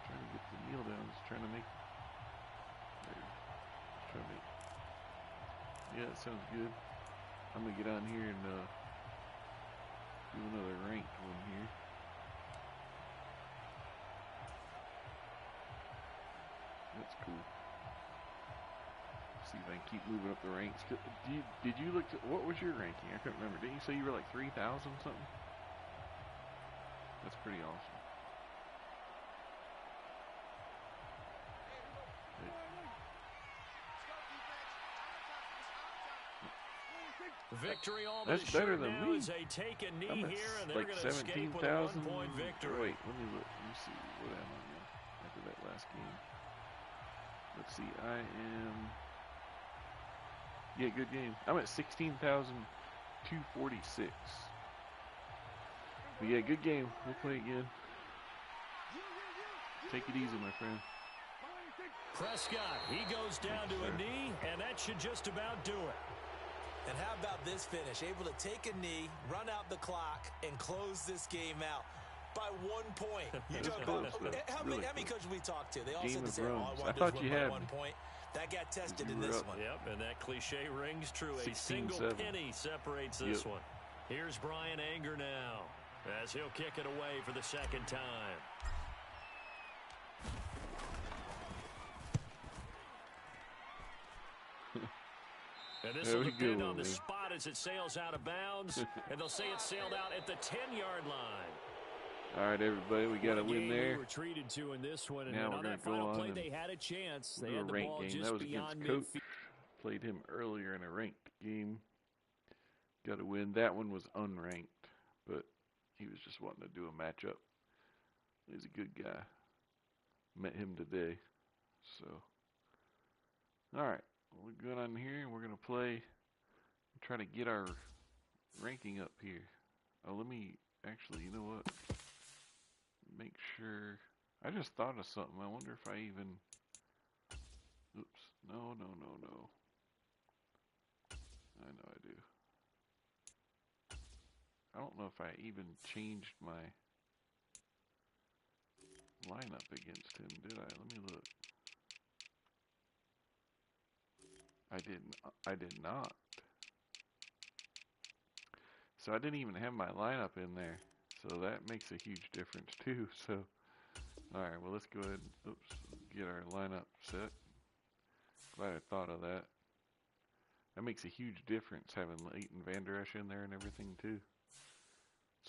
Trying to get the kneel down. Just trying to make. There. Just trying to make. Yeah, that sounds good. I'm gonna get on here and do another ranked one here. That's cool. See if I can keep moving up the ranks. Did you look at, what was your ranking? I couldn't remember. Didn't you say you were like 3,000 something? That's pretty awesome. Victory all that's better than me. As they take a knee I'm here, and they're like going to escape with a 1-point victory. Wait, let me look. Let me see. What am I now after that last game? Let's see. I am. Yeah, good game. I'm at 16,246. But yeah, good game. We'll play again. Take it easy, my friend. Prescott, he goes down to a knee, and that should just about do it. And how about this finish? Able to take a knee, run out the clock, and close this game out by 1 point. You talk about how many coaches we talked to? They all said the same. All I wanted to win by 1 point. That got tested in this one. Yep, and that cliche rings true. A single penny separates this one. Here's Brian Anger now, as he'll kick it away for the second time. And this will depend on the spot as it sails out of bounds, and they'll say it sailed out at the 10-yard line. All right, everybody, we got to win there. We were treated to in this one, and now on that final play, they had a chance. They had the ball just that was beyond against Coach. Played him earlier in a ranked game. Got to win. That one was unranked, but he was just wanting to do a matchup. He's a good guy. Met him today, so all right. We're good on here, and we're going to play, try to get our ranking up here. Oh, let me, actually, you know what? Make sure, I just thought of something. I wonder if I even, oops, no. I know I do. I don't know if I even changed my lineup against him, did I? Let me look. I did not. So I didn't even have my lineup in there. So that makes a huge difference too. So, alright, well let's go ahead and, get our lineup set. Glad I thought of that. That makes a huge difference having Leighton Vander Esch in there and everything too.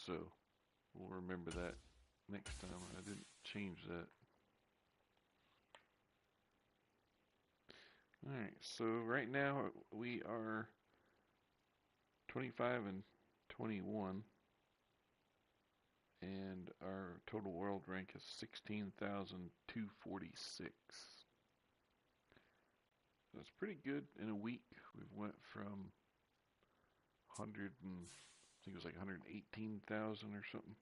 So, we'll remember that next time. I didn't change that. Alright, so right now we are 25 and 21. And our total world rank is 16,246. That's pretty good in a week. We've went from 100 and I think it was like 118,000 or something.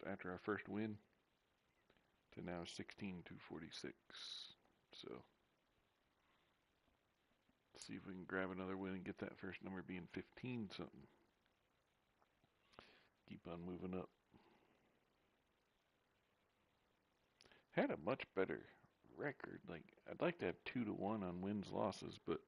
After our first win to now 16,246. So let's see if we can grab another win and get that first number being 15 something. Keep on moving up. Had a much better record. Like, I'd like to have 2-1 on wins losses, but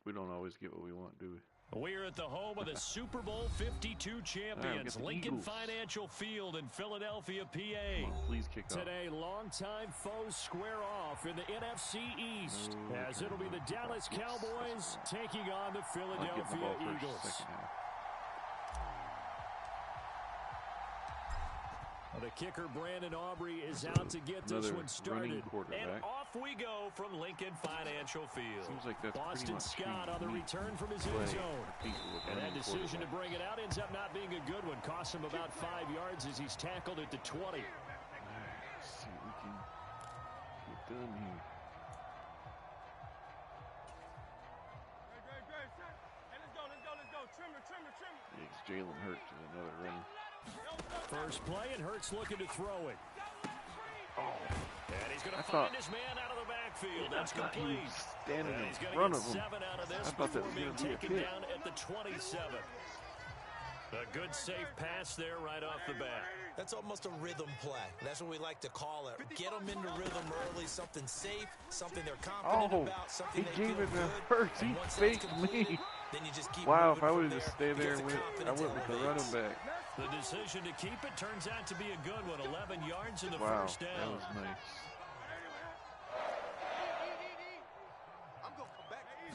we don't always get what we want, do we? We're at the home of the Super Bowl 52 champions, Lincoln Financial Field in Philadelphia, PA. Come on, please kick off. Today, longtime foes square off in the NFC East, as it'll be the Dallas Cowboys taking on the Philadelphia Eagles. The kicker, Brandon Aubrey, is out to get this one started. And off we go from Lincoln Financial Field. Seems like that's Boston Scott on the return from his end zone. And that decision to bring it out ends up not being a good one. Costs him about 5 yards as he's tackled at the 20. Let's see what we can get done here. Hey, let's go. Trimmer. It's Jalen Hurts and another runner. First play, and Hurts looking to throw it. Oh. And he's going to find his man out of the backfield. That's complete. Standing in front of him. I thought that was going to be a pick. Down at the 27. A good safe pass there right off the bat. That's almost a rhythm play. That's what we like to call it. Get them into rhythm early, something safe, something they're confident about, something they feel good. He gave it to Hurts. He faked me. Then you just keep wow, if I would have just stayed there, I went with the running back. The decision to keep it turns out to be a good one. 11 yards in the wow, first down. That was nice.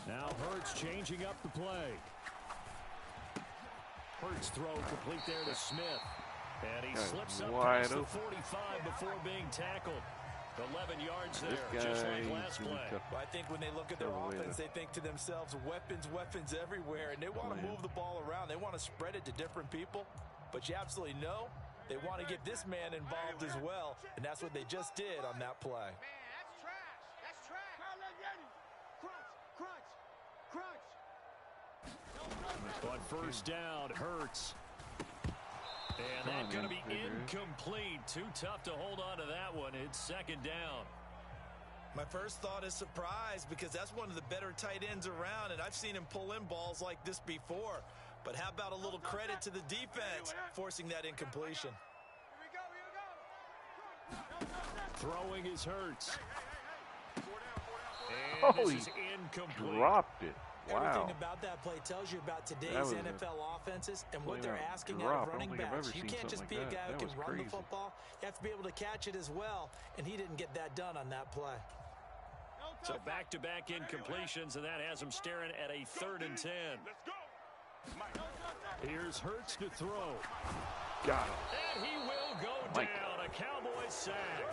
Now Hurts changing up the play. Hurts throw complete there to Smith. And he slips up past the 45 before being tackled. 11 yards there, just like last play. Well, I think when they look at their offense, they think to themselves, weapons everywhere, and they want to move the ball around. They want to spread it to different people, but you absolutely know they want to get this man involved as well, and that's what they just did on that play. Man, that's trash. That's trash. Crunch. On first down, Hurts. And that's going to be incomplete. Too tough to hold on to that one. It's second down. My first thought is surprise, because that's one of the better tight ends around, and I've seen him pull in balls like this before. But how about a little credit to the defense forcing that incompletion? Throwing is Hurts. And this is incomplete. Dropped it. Wow. Everything about that play tells you about today's NFL offenses and what they're asking out of running backs. You can't just be a guy who can run the football. You have to be able to catch it as well, and he didn't get that done on that play. So back-to-back incompletions, and that has him staring at a 3rd and 10. Here's Hurts to throw. Got him. And he will go down. A Cowboys sack.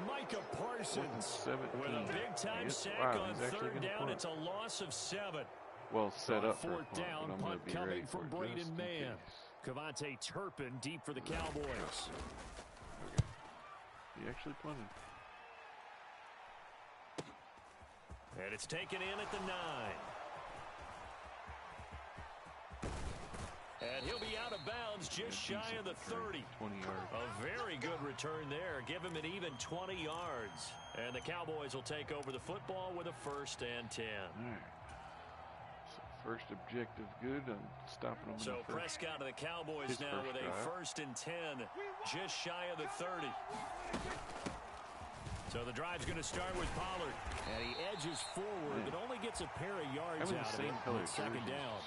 Micah Parsons with a big-time sack on 3rd down. It's a loss of 7. Well, set up for 4th down, punt coming from Braden Mann. Cavante Turpin deep for the Cowboys. Okay. He actually punted. And it's taken in at the 9. And he'll be out of bounds just shy of the 30. 20 yards. A very good return there. Give him an even 20 yards. And the Cowboys will take over the football with a 1st and 10. All right. So first objective good on stopping them. So Prescott of the Cowboys now with a 1st and 10, just shy of the 30. So the drive's going to start with Pollard. And he edges forward, but only gets a pair of yards out of it. Second down.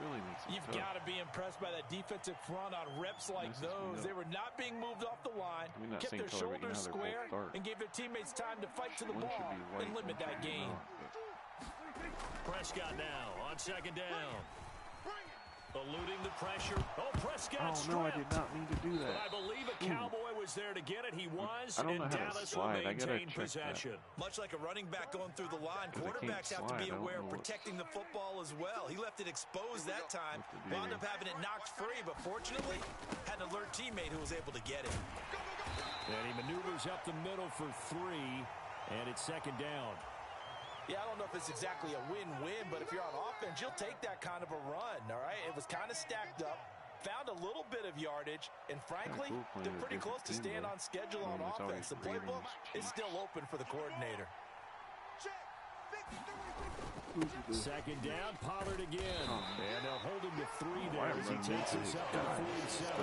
Really You've got to be impressed by that defensive front on reps like those. They were not being moved off the line, kept their shoulders square, and gave their teammates time to fight to the ball and limit that gain. Prescott now on 2nd down. Eluding the pressure. Oh, Prescott Oh, no, I did not mean to do that. But I believe a Cowboy was there to get it. He was, I don't know and how to Dallas will slide. I gotta maintain check possession. that. Much like a running back going through the line, quarterbacks have to be aware of protecting the football as well. He left it exposed that time, wound up having it knocked free, but fortunately had an alert teammate who was able to get it. And he maneuvers up the middle for 3, and it's second down. Yeah, I don't know if it's exactly a win-win, but if you're on offense, you'll take that kind of a run, all right? It was kind of stacked up, found a little bit of yardage, and frankly, they're pretty close to staying on schedule on offense. The playbook is still open for the coordinator. Second down, Pollard again. And they'll hold him to 3 there as he takes us up to the 47.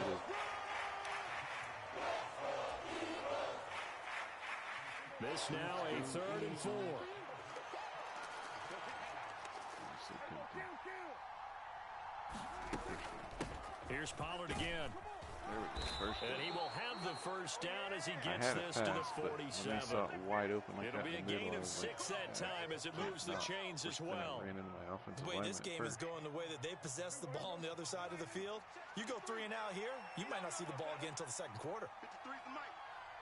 This now a 3rd and 4. Here's Pollard again. And he will have the first down as he gets this to the 47. Wide open like It'll be a gain of 6 that time as it moves the chains as well. The way this game is going, the way that they possess the ball on the other side of the field, you go 3 and out here, you might not see the ball again until the second quarter. 53 is the mic.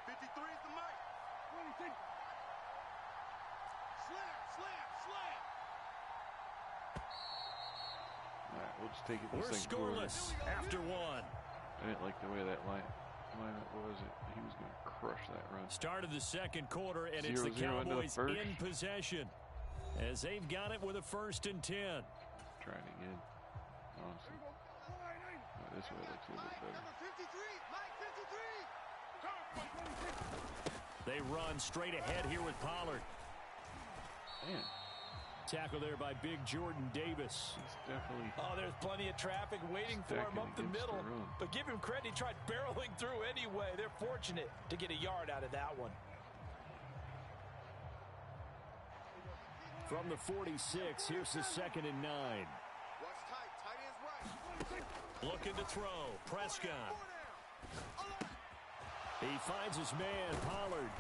53 is the mic. Slam. All right, we'll just take it. We're scoreless after 1. I didn't like the way that lineup was. He was going to crush that run. Start of the second quarter, and it's the Cowboys in possession as they've got it with a 1st and 10. Trying again, honestly. This way looks a little bit better. 53. They run straight ahead here with Pollard. Man. Tackle there by big Jordan Davis. He's definitely. Oh, there's plenty of traffic waiting for him up the middle. But give him credit, he tried barreling through anyway. They're fortunate to get a yard out of that one. From the 46, here's the 2nd and 9. Watch tight. Tight ends right. Looking to throw. Prescott. He finds his man, Pollard.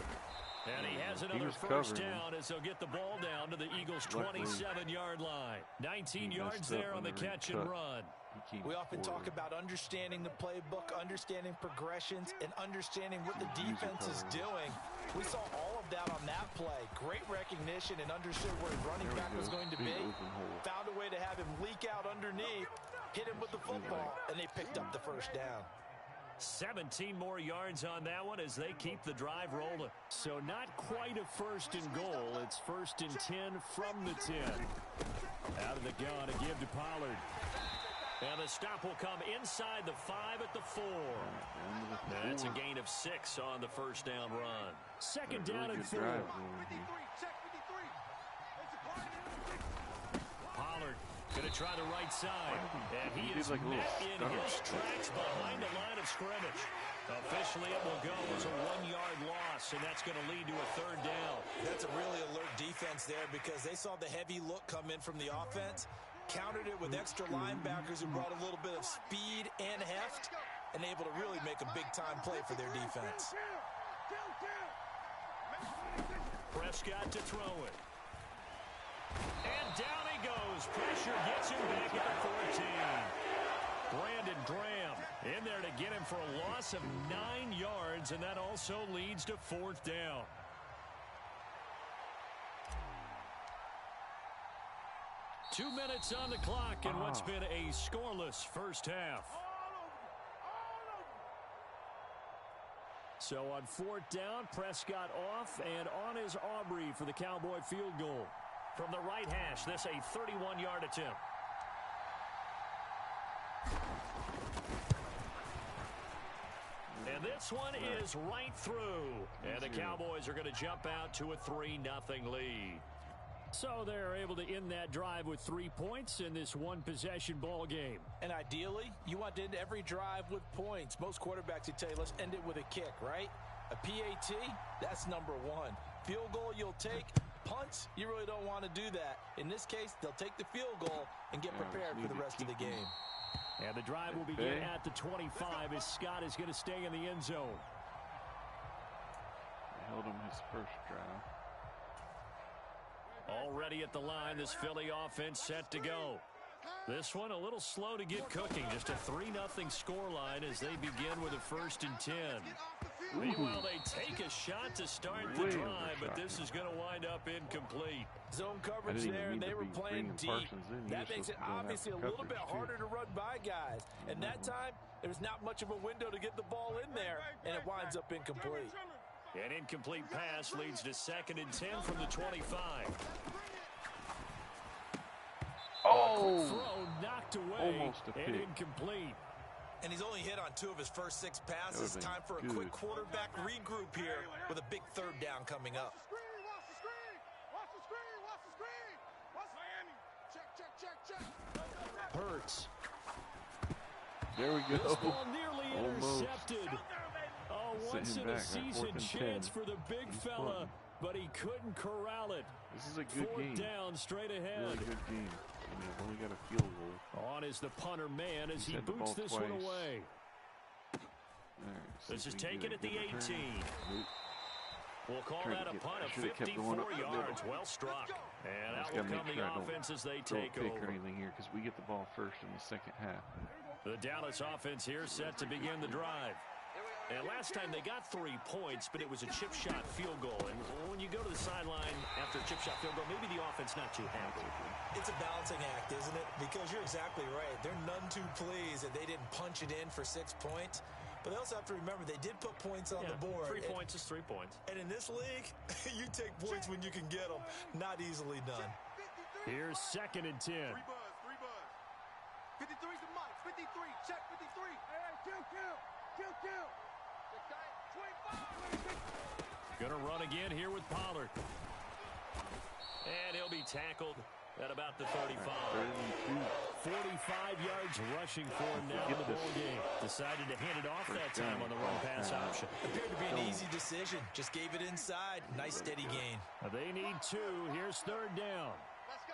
And he has another first down as they'll get the ball down to the Eagles' 27-yard line. 19 yards there on the catch and run. We often talk about understanding the playbook, understanding progressions, and understanding what the defense is doing. We saw all of that on that play. Great recognition and understood where his running back was going to be. Found a way to have him leak out underneath, hit him with the football, and they picked up the first down. 17 more yards on that one as they keep the drive rolling. So not quite a 1st and goal. It's 1st and 10 from the 10. Out of the gun, a give to Pollard. And the stop will come inside the 5 at the 4. That's a gain of 6 on the first down run. Second down and 4. Pollard going to try the right side. And he is met in his tracks behind the line of scrimmage. Officially, it will go as a 1-yard loss, and that's going to lead to a 3rd down. That's a really alert defense there because they saw the heavy look come in from the offense, countered it with extra linebackers who brought a little bit of speed and heft, and able to really make a big-time play for their defense. Prescott to throw it. And down he goes. Pressure gets him back at the 14. Brandon Graham in there to get him for a loss of 9 yards, and that also leads to 4th down. Two minutes on the clock in what's been a scoreless first half. So on 4th down, Prescott off, and on is Aubrey for the Cowboy field goal. From the right hash, this a 31-yard attempt. And this one is right through. And the Cowboys are going to jump out to a 3-0 lead. So they're able to end that drive with 3 points in this one-possession ball game. And ideally, you want to end every drive with points. Most quarterbacks would tell you, let's end it with a kick, right? A PAT, that's number 1. Field goal you'll take. Punts, you really don't want to do that. In this case, they'll take the field goal and get prepared for the rest of the game. And the drive will begin at the 25 as Scott is going to stay in the end zone. They held him his first drive. Already at the line, this Philly offense set to go. This one a little slow to get cooking. Just a 3-0 scoreline as they begin with a 1st and 10. Meanwhile, they take a shot to start the drive, but this is going to wind up incomplete. Zone coverage there, and they were playing deep. That makes it obviously a little bit harder to run by guys. And that time, there's not much of a window to get the ball in there, and it winds up incomplete. An incomplete pass leads to 2nd and 10 from the 25. Oh! Throw knocked away Almost a and pick. incomplete. And he's only hit on 2 of his first 6 passes. Time for a quick quarterback regroup here with a big 3rd down coming up. Hurts. There we go. This ball nearly intercepted. Oh, once-in-a-season chance for the big fella, but he couldn't corral it. This is a good game. 4th down, straight ahead. Really good game. I mean, I've only got a field goal. On is the punter man as he boots this one away. This is taken at the 18. Nope. We'll call that a punt of 54 yards. Well struck. And out will come the offense as they take over. Or anything here because we get the ball first in the 2nd half. The Dallas offense here set to begin the drive. And last time they got 3 points, but it was a chip shot field goal. And when you go to the sideline after a chip shot field goal, maybe the offense not too happy. It's a balancing act, isn't it? Because you're exactly right. They're none too pleased that they didn't punch it in for 6 points. But they also have to remember they did put points on the board. 3 points is 3 points. And in this league, you take points when you can get them. Not easily done. Here's 2nd and 10. 3 buzz. 53's the mic. 53. Check 53. Hey, kill. Gonna run again here with Pollard. And he'll be tackled at about the 35. 45 yards rushing for him now in the ball game. Decided to hand it off that time on the run-pass option. Appeared to be an easy decision. Just gave it inside. Nice steady gain. They need 2. Here's 3rd down. Let's go.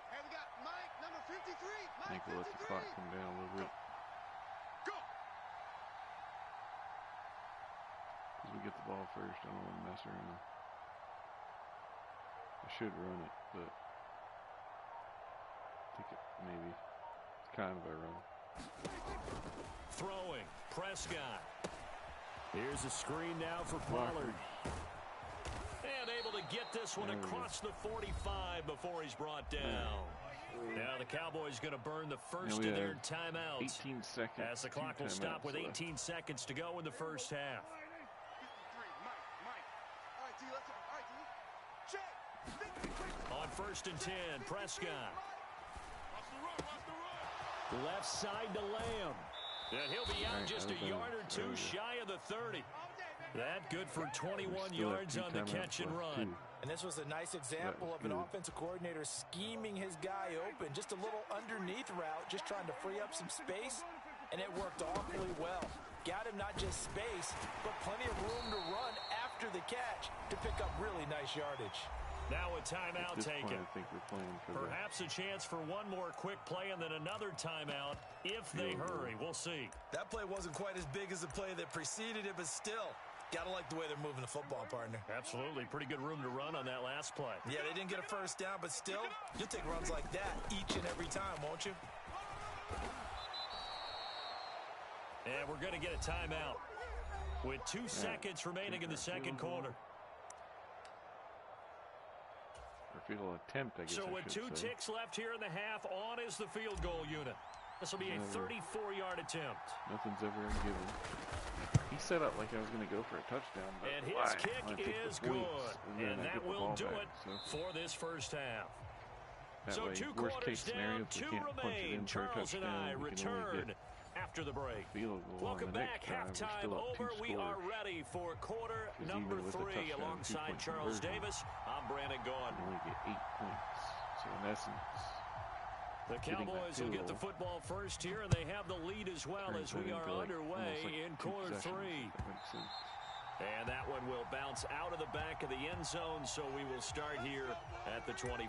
Hey, we got Mike, number 53. I think we'll let the clock come down a little bit. Go. Because we get the ball first. I don't want to mess around. I should run it, but I think maybe it's kind of a run. Throwing. Prescott. Here's a screen now for Pollard. And able to get this one across the 45 before he's brought down. Now the Cowboys going to burn the first of their timeouts. 18 seconds. As the clock will stop with 18 seconds to go in the first half. On 1st and 10, Prescott. Left side to Lamb. And he'll be out just a yard or 2 shy of the 30. That good for 21 yards on the catch and run. And this was a nice example of an offensive coordinator scheming his guy open. Just a little underneath route, just trying to free up some space. And it worked awfully well. Got him not just space, but plenty of room to run after the catch to pick up really nice yardage. Now a timeout taken. I think we're playing for perhaps a chance for one more quick play and then another timeout if they hurry. We'll see. That play wasn't quite as big as the play that preceded it, but still, gotta like the way they're moving the football, partner. Absolutely. Pretty good room to run on that last play. Yeah, they didn't get a first down, but still, you'll take runs like that each and every time, won't you? And we're going to get a timeout with 2 seconds remaining in the second quarter. Field attempt, I guess. So with 2 ticks left here in the half, on is the field goal unit. This will be a 34-yard attempt. Nothing's ever given. He set up like I was going to go for a touchdown. But and his kick is good. And that will do it for this first half. So 2 quarters down, 2 remain. Charles and I return after the break. Welcome back. Halftime over. We are ready for quarter number 3 alongside Charles Davis. I'm Brandon Gaughan. Only get 8 points. So in essence, the Cowboys will get the football first here, and they have the lead as well as we are underway in quarter 3. And that one will bounce out of the back of the end zone, so we will start here at the 25.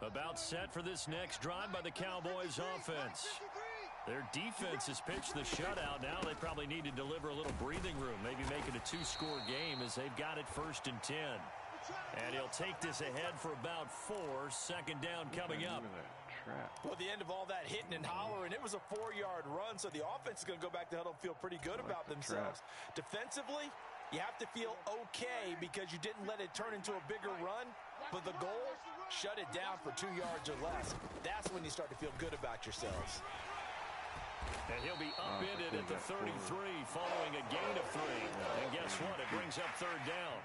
About set for this next drive by the Cowboys offense. Their defense has pitched the shutout. Now they probably need to deliver a little breathing room, maybe make it a 2-score game as they've got it 1st and 10. And he'll take this ahead for about 4. 2nd down coming up. Well, at the end of all that hitting and hollering, it was a 4-yard run, so the offense is going to go back to huddle and feel pretty good about themselves. Defensively, you have to feel okay because you didn't let it turn into a bigger run, but the goal, shut it down for 2 yards or less. That's when you start to feel good about yourselves. And he'll be upended at the 33 following a gain of 3. And guess what? It brings up 3rd down.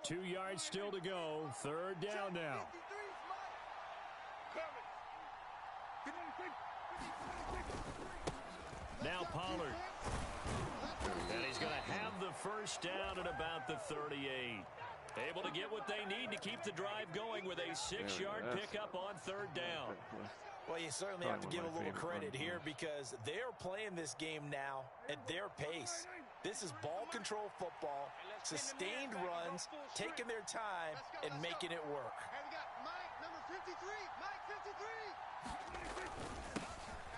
Two yards still to go. 3rd down now. Now Pollard. And he's going to have the 1st down at about the 38. Able to get what they need to keep the drive going with a 6-yard pickup on 3rd down. Well, you certainly have to give a little credit here because they're playing this game now at their pace. This is ball control football, sustained runs, taking their time, and making it work.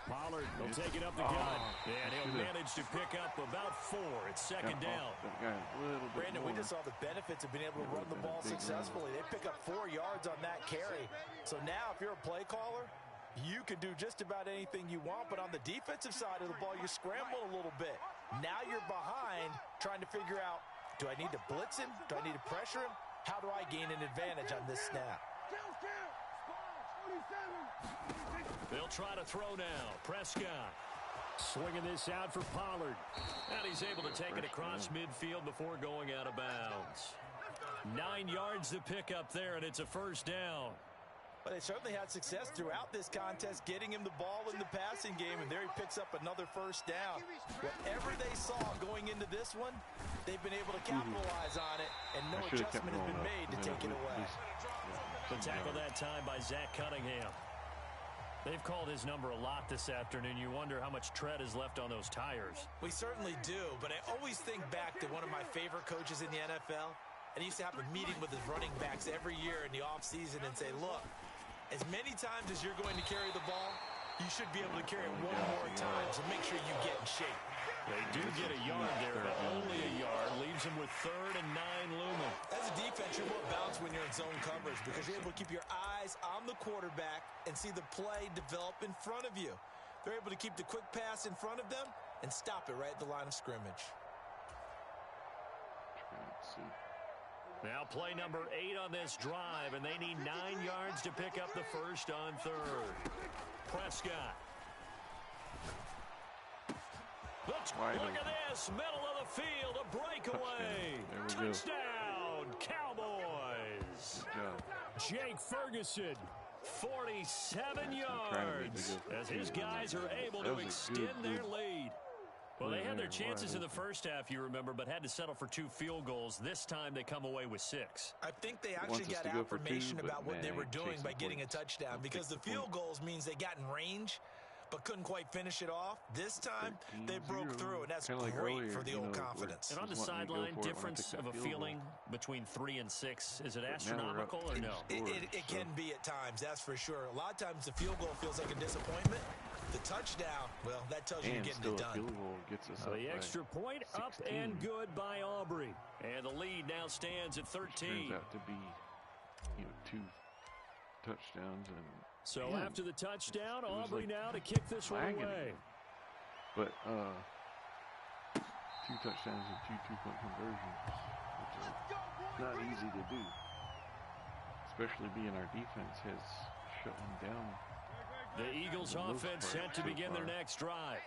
Pollard will take it up the gut, and he'll manage to pick up about 4. It's 2nd down. Brandon, we just saw the benefits of being able to run the ball successfully. They pick up 4 yards on that carry. So now if you're a play caller, you can do just about anything you want, but on the defensive side of the ball, you scramble a little bit. Now you're behind trying to figure out, do I need to blitz him? Do I need to pressure him? How do I gain an advantage on this snap? They'll try to throw now. Prescott swinging this out for Pollard. And he's able to take it across midfield before going out of bounds. 9 yards to pick up there, and it's a 1st down. But they certainly had success throughout this contest, getting him the ball in the passing game, and there he picks up another 1st down. Whatever they saw going into this one, they've been able to capitalize on it, and no adjustment has been made to take it away. The tackle that time by Zach Cunningham. They've called his number a lot this afternoon. You wonder how much tread is left on those tires. We certainly do, but I always think back to one of my favorite coaches in the NFL, and he used to have a meeting with his running backs every year in the offseason and say, look, as many times as you're going to carry the ball, you should be able to carry it 1 more time, so make sure you get in shape. They do get a yard there, but only a yard. Leaves them with 3rd and 9 looming. As a defense, you're more balanced when you're in zone coverage because you're able to keep your eyes on the quarterback and see the play develop in front of you. They're able to keep the quick pass in front of them and stop it right at the line of scrimmage. Now play number 8 on this drive, and they need 9 yards to pick up the 1st on 3rd. Prescott. Look at this, middle of the field, a breakaway. Touchdown, Cowboys. Jake Ferguson, 47 yards, as his guys are able to extend their lead. Well, they had their chances in the first half, you remember, but had to settle for 2 field goals. This time they come away with 6. I think they actually got affirmation about what they were doing by getting a touchdown because the field goals means they got in range but couldn't quite finish it off. This time, they broke through, and that's great for the old confidence. And on the sideline, difference of a feeling between 3 and 6, is it astronomical or no? It can be at times, that's for sure. A lot of times the field goal feels like a disappointment. The touchdown, well, that tells you you're getting it done. So the extra point up and good by Aubrey. And the lead now stands at 13. Turns out to be, 2 touchdowns. And so after the touchdown, Aubrey now to kick this one away. But 2 touchdowns and 2 two-point conversions, which is not easy to do. Especially being our defense has shut them down. The Eagles offense set to begin their next drive.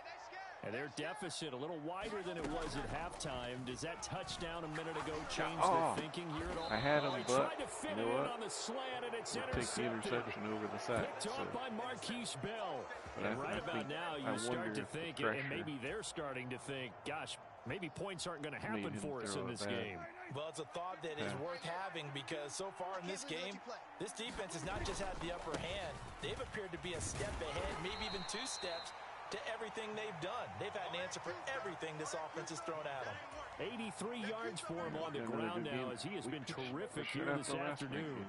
And their deficit a little wider than it was at halftime. Does that touchdown a minute ago change their thinking here at all? I had him, but you know what? On the slant, and it's take the interception over the sack. Picked off by Marquise Bell. And right about now, you start to think, and maybe they're starting to think, gosh, maybe points aren't going to happen for us in this game. Well, it's a thought that is worth having because so far in this game, this defense has not just had the upper hand. They've appeared to be a step ahead, maybe even 2 steps, to everything they've done. They've had an answer for everything this offense has thrown at them. 83 yards for him on the ground now, as he has been terrific here this afternoon.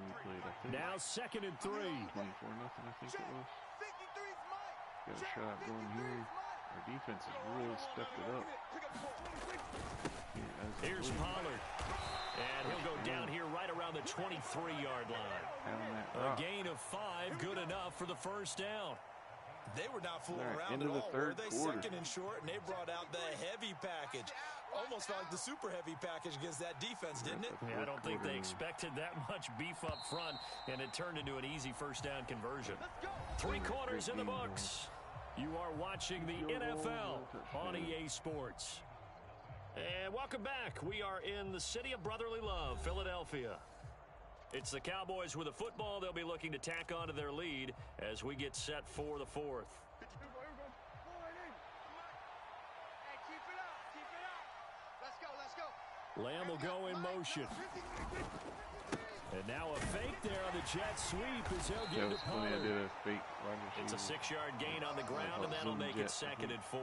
Now 2nd and 3. 24-0, I think it was. Got a shot going here. Our defense has really stepped it up. Here's Pollard. And he'll go down here right around the 23-yard line. A gain of 5, good enough for the first down. They were not fooling around at all, were they? 2nd and short, and they brought out the heavy package. Almost like the super heavy package against that defense, didn't it? Yeah, I don't think they expected that much beef up front, and it turned into an easy first down conversion. 3 quarters in the books. You are watching the NFL on EA Sports. And welcome back. We are in the city of brotherly love, Philadelphia. It's the Cowboys with a football. They'll be looking to tack onto their lead as we get set for the 4th. Lamb will go in motion. And now a fake there on the jet sweep as he'll get to Pollard. It's a 6-yard gain on the ground, and that'll make it 2nd and 4.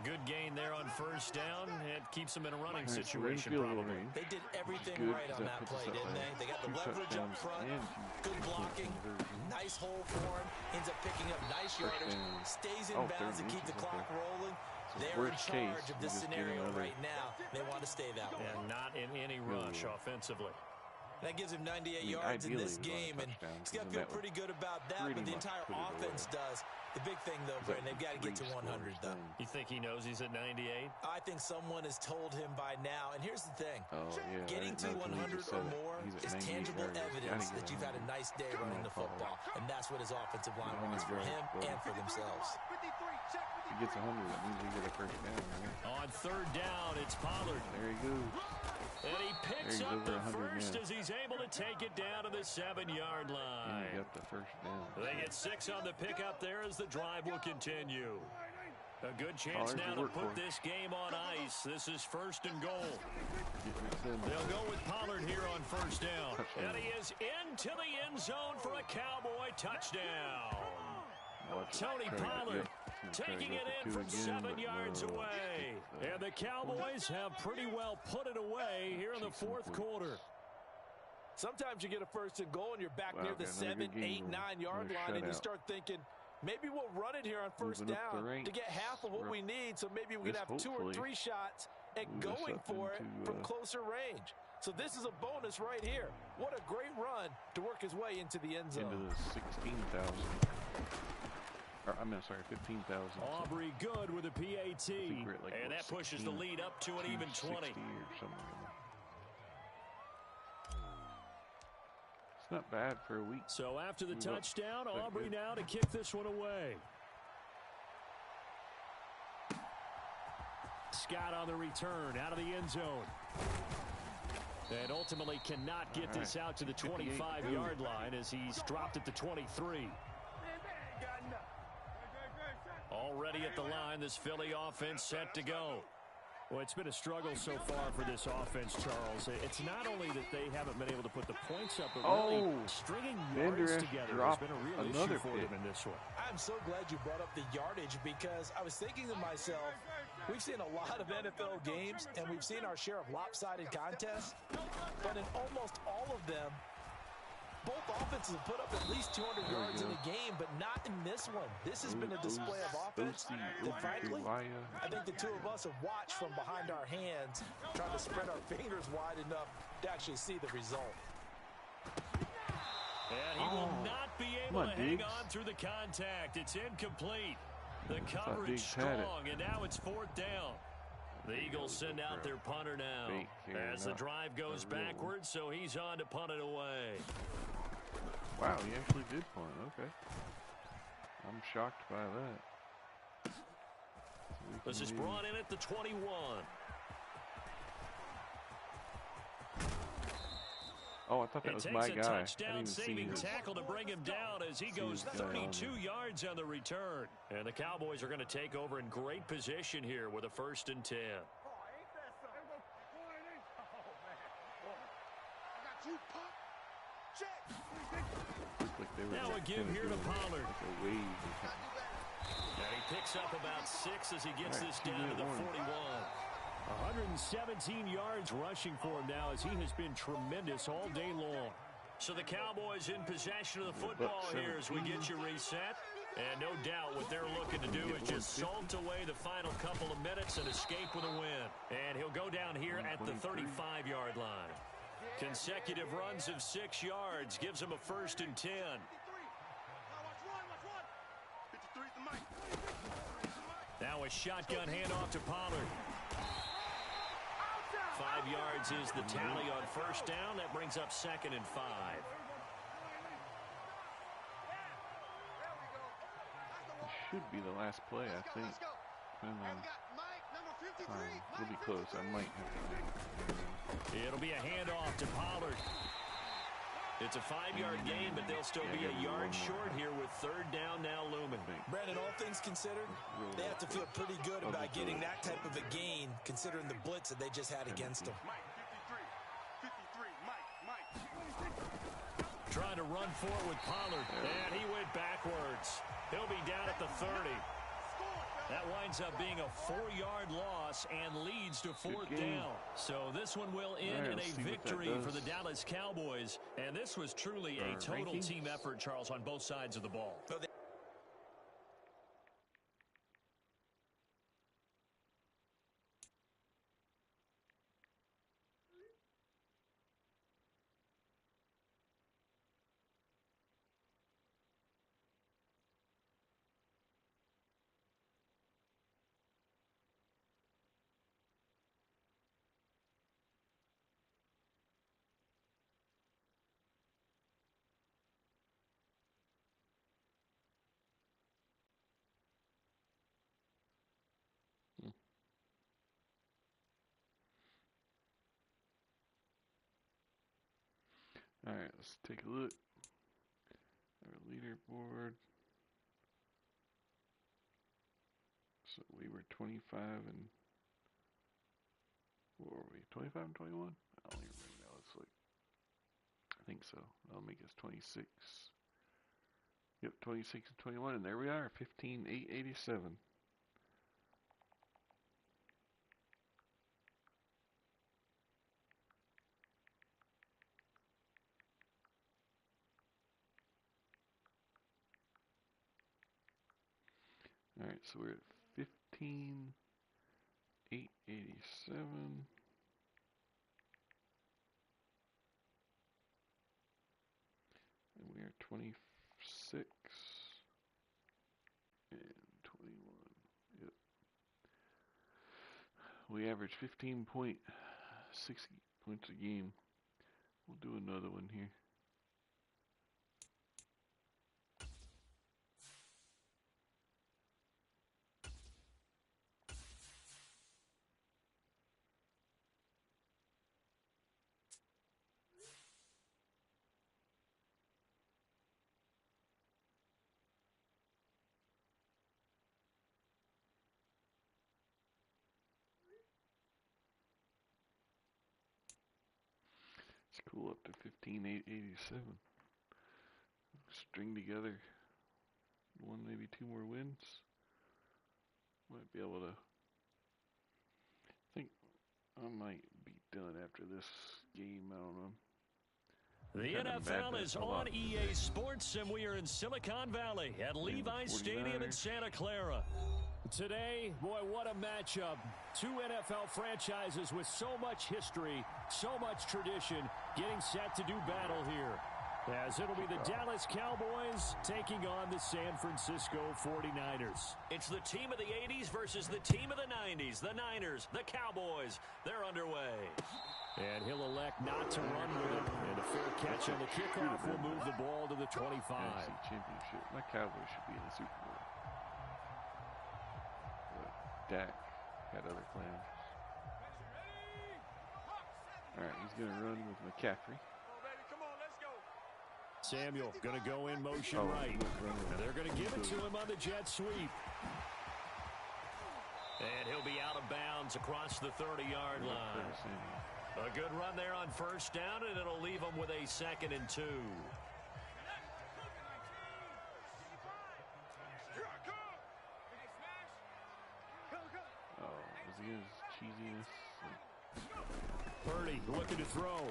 Good gain there on first down. It keeps them in a running situation, probably. They did everything right on that play, didn't they? They got the leverage up front, good blocking, nice hole for him, ends up picking up nice yardage, stays in bounds to keep the clock rolling. They're in charge of this scenario right now. They want to stay that way. And not in any rush offensively. That gives him 98 yards in this game, and he's got to feel pretty good about that, but the entire offense does. The big thing, though, Brandon, they've got to get to 100, though. You think he knows he's at 98? I think someone has told him by now, and here's the thing. Getting to 100 or more is tangible evidence that you've had a nice day running the football, and that's what his offensive line wants for him and for themselves. If he gets 100, that means he get a first down, right? On 3rd down, it's Pollard. There he goes. And he picks up the first as he's able to take it down to the 7-yard line. He got the first down. They get 6 on the pickup there as the drive will continue. A good chance now to put this game on ice. This is 1st and goal. They'll go with Pollard here on 1st down. And he is into the end zone for a Cowboy touchdown. Tony Pollard taking it in from 7 yards away. And the Cowboys have pretty well put it away here in the 4th quarter. Sometimes you get a 1st and goal and you're back near the 7, 8, 9-yard line, and you start thinking, maybe we'll run it here on 1st down to get half of what we need, so maybe we can have 2 or 3 shots at going for it from closer range. So this is a bonus right here. What a great run to work his way into the end zone. Into the 16,000. I'm sorry, 15,000. Aubrey good with a PAT. And that pushes the lead up to an even 20. It's not bad for a week. So after the touchdown, Aubrey now to kick this one away. Scott on the return out of the end zone. And ultimately cannot get this out to the 25-yard line as he's dropped at the 23. Already at the line, this Philly offense set to go. Well, it's been a struggle so far for this offense, Charles. It's not only that they haven't been able to put the points up, but really stringing yards together has been a real issue for them in this one. I'm so glad you brought up the yardage, because I was thinking to myself, we've seen a lot of NFL games, and we've seen our share of lopsided contests, but in almost all of them, both offenses have put up at least 200 yards in a game, but not in this one. This has been a display of offense that, frankly, I think the two of us have watched from behind our hands, trying to spread our fingers wide enough to actually see the result. And he will not be able to hang on through the contact. It's incomplete. The coverage strong, and now it's 4th down. The Eagles send out their punter now as the drive goes backwards, so he's on to punt it away. Wow, he actually did punt. Okay. I'm shocked by that. This is brought in at the 21. Oh, I thought that was my guy. It takes a touchdown-saving tackle to bring him down as he goes 32 yards on the return. And the Cowboys are going to take over in great position here with a 1st and 10. Now a give here to Pollard. And he picks up about 6 as he gets this down to the 41. 117 yards rushing for him now as he has been tremendous all day long. So the Cowboys in possession of the football here as we get you reset. And no doubt what they're looking to do is just salt away the final couple of minutes and escape with a win. And he'll go down here at the 35-yard line. Consecutive runs of 6 yards gives him a 1st and 10. Now a shotgun handoff to Pollard. 5 yards is the tally on 1st down. That brings up 2nd and 5. Should be the last play, I think. It'll be close. I might have to. It'll be a handoff to Pollard. It's a 5-yard gain, but they'll still be a yard short here with 3rd down now looming. Brandon, all things considered, they have to feel pretty good about getting that type of a gain, considering the blitz that they just had against them. Trying to run forward with Pollard, and he went backwards. He'll be down at the 30. That winds up being a 4-yard loss and leads to 4th down. So this one will end in a victory for the Dallas Cowboys. And this was truly a total team effort, Charles, on both sides of the ball. All right, let's take a look. Our leaderboard. So we were 25 and what were we? 25 and 21? I don't even remember now. Let's look. I think so. That'll make us 26. Yep, 26 and 21, and there we are, 15,887. All right, so we're at 15,887. And we are 26 and 21. Yep. We average 15.6 points a game. We'll do another one here. It's cool, up to 15,887. String together one, maybe 2 more wins. Might be able to. I think I might be done after this game. I don't know. The NFL is on EA Sports, and we are in Silicon Valley at Levi's Stadium in Santa Clara. Today, boy, what a matchup. 2 NFL franchises with so much history, so much tradition, getting set to do battle here. As it'll be the Dallas Cowboys taking on the San Francisco 49ers. It's the team of the 80s versus the team of the 90s. The Niners, the Cowboys, they're underway. And he'll elect not to run with it. And a fair catch on the kickoff will move the ball to the 25. NFC Championship. My Cowboys should be in the Super Bowl. But Dak had other plans. All right, he's going to run with McCaffrey. Samuel going to go in motion right. And they're going to give it to him on the jet sweep. And he'll be out of bounds across the 30-yard line. A good run there on 1st down, and it'll leave them with a 2nd and 2. Oh, was he going to cheesiness. Purdy looking to throw.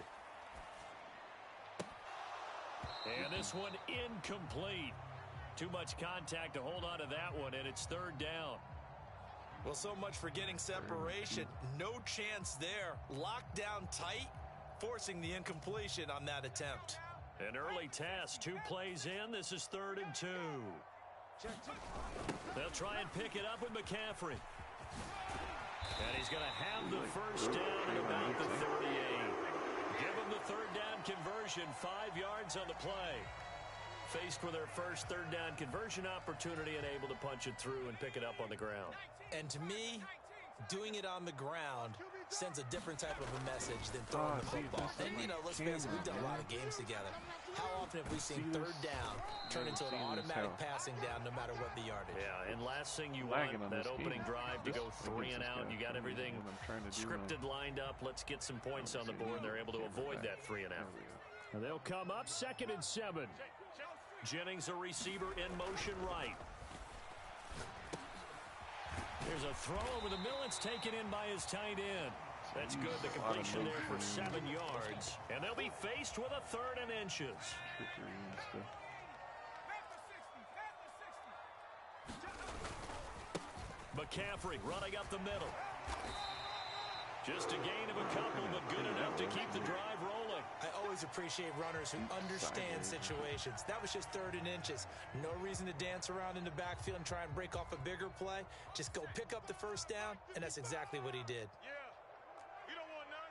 And this one incomplete. Too much contact to hold on to that one, and it's third down. Well, so much for getting separation. No chance there. Locked down tight, forcing the incompletion on that attempt. An early task, 2 plays in. This is 3rd and 2. They'll try and pick it up with McCaffrey. And he's going to have the first down at about the 38. Give him the third down conversion, 5 yards on the play. Faced with their first third down conversion opportunity and able to punch it through and pick it up on the ground. And to me, doing it on the ground sends a different type of a message than throwing the football. And, you know, let's face it, we've done a lot of games together. How often have we seen third down turn into an automatic passing down no matter what the yardage? Yeah, and last thing you want, that opening drive to go 3 and out. You got everything scripted, lined up. Let's get some points on the board. They're able to avoid that 3 and out. And they'll come up 2nd and 7. Jennings, a receiver, in motion right. There's a throw over the middle. It's taken in by his tight end. That's good. The completion there for 7 yards. And they'll be faced with a 3rd and inches. McCaffrey running up the middle. Just a gain of a couple, but good enough to keep the drive rolling. I always appreciate runners who understand situations. That was just 3rd and inches. No reason to dance around in the backfield and try and break off a bigger play. Just go pick up the first down, and that's exactly what he did. Yeah, you don't want none.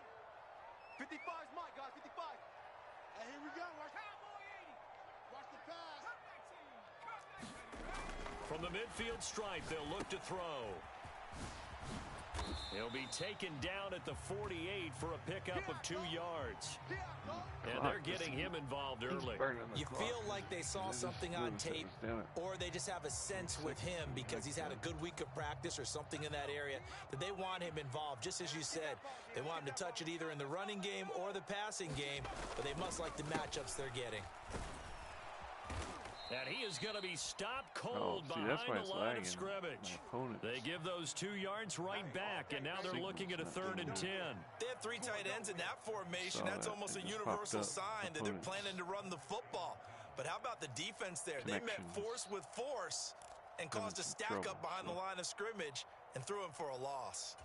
55's Mike, guys, 55. And here we go. Watch Cowboy 80. Watch the pass. From the midfield stripe, they'll look to throw. He'll be taken down at the 48 for a pickup of 2 yards. And they're getting him involved early. You feel like they saw something on tape, or they just have a sense with him because he's had a good week of practice or something in that area that they want him involved. Just as you said, they want him to touch it either in the running game or the passing game, but they must like the matchups they're getting. And he is going to be stopped cold behind the line of scrimmage. They give those 2 yards right back, and now they're looking at a 3rd and 10. They have 3 tight ends in that formation. That's almost a universal sign that they're planning to run the football. But how about the defense there? They met force with force and caused a stack up behind the line of scrimmage and threw him for a loss.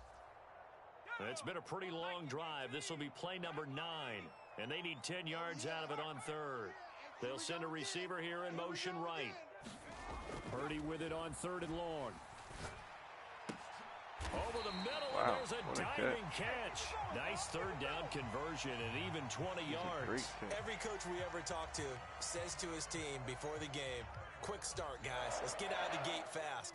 It's been a pretty long drive. This will be play number 9, and they need 10 yards out of it on 3rd. They'll send a receiver here in motion right. Purdy with it on 3rd and long. Over the middle, and there's a diving catch. Nice 3rd down conversion and even 20 yards. Every coach we ever talk to says to his team before the game, quick start, guys. Let's get out of the gate fast.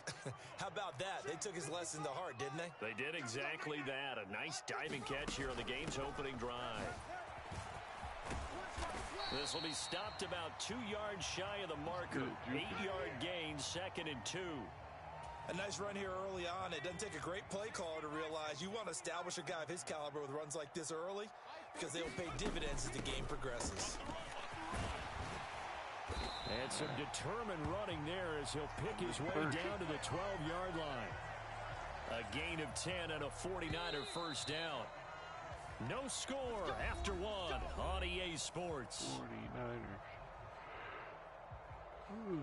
How about that? They took his lesson to heart, didn't they? They did exactly that. A nice diving catch here on the game's opening drive. This will be stopped about 2 yards shy of the marker. 8-yard gain, 2nd and 2. A nice run here early on. It doesn't take a great play caller to realize you want to establish a guy of his caliber with runs like this early because they'll pay dividends as the game progresses. And some determined running there as he'll pick his way down to the 12-yard line. A gain of 10 and a 49er first down. No score after 1 on EA Sports. 49ers.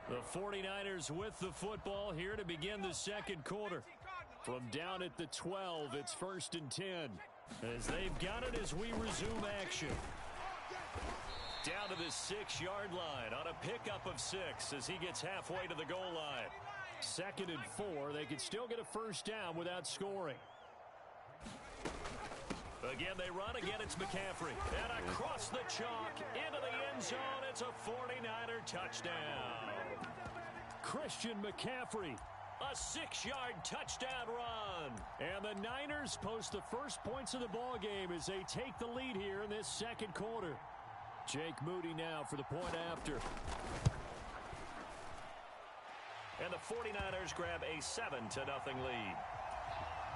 The 49ers with the football here to begin the 2nd quarter. From down at the 12, it's 1st and 10. As they've got it as we resume action. Down to the 6-yard line on a pickup of 6 as he gets halfway to the goal line. 2nd and 4. They could still get a first down without scoring. Again, they run. Again, it's McCaffrey. And across the chalk into the end zone. It's a 49er touchdown. Christian McCaffrey, a 6-yard touchdown run. And the Niners post the first points of the ball game as they take the lead here in this 2nd quarter. Jake Moody now for the point after. And the 49ers grab a 7-0 lead.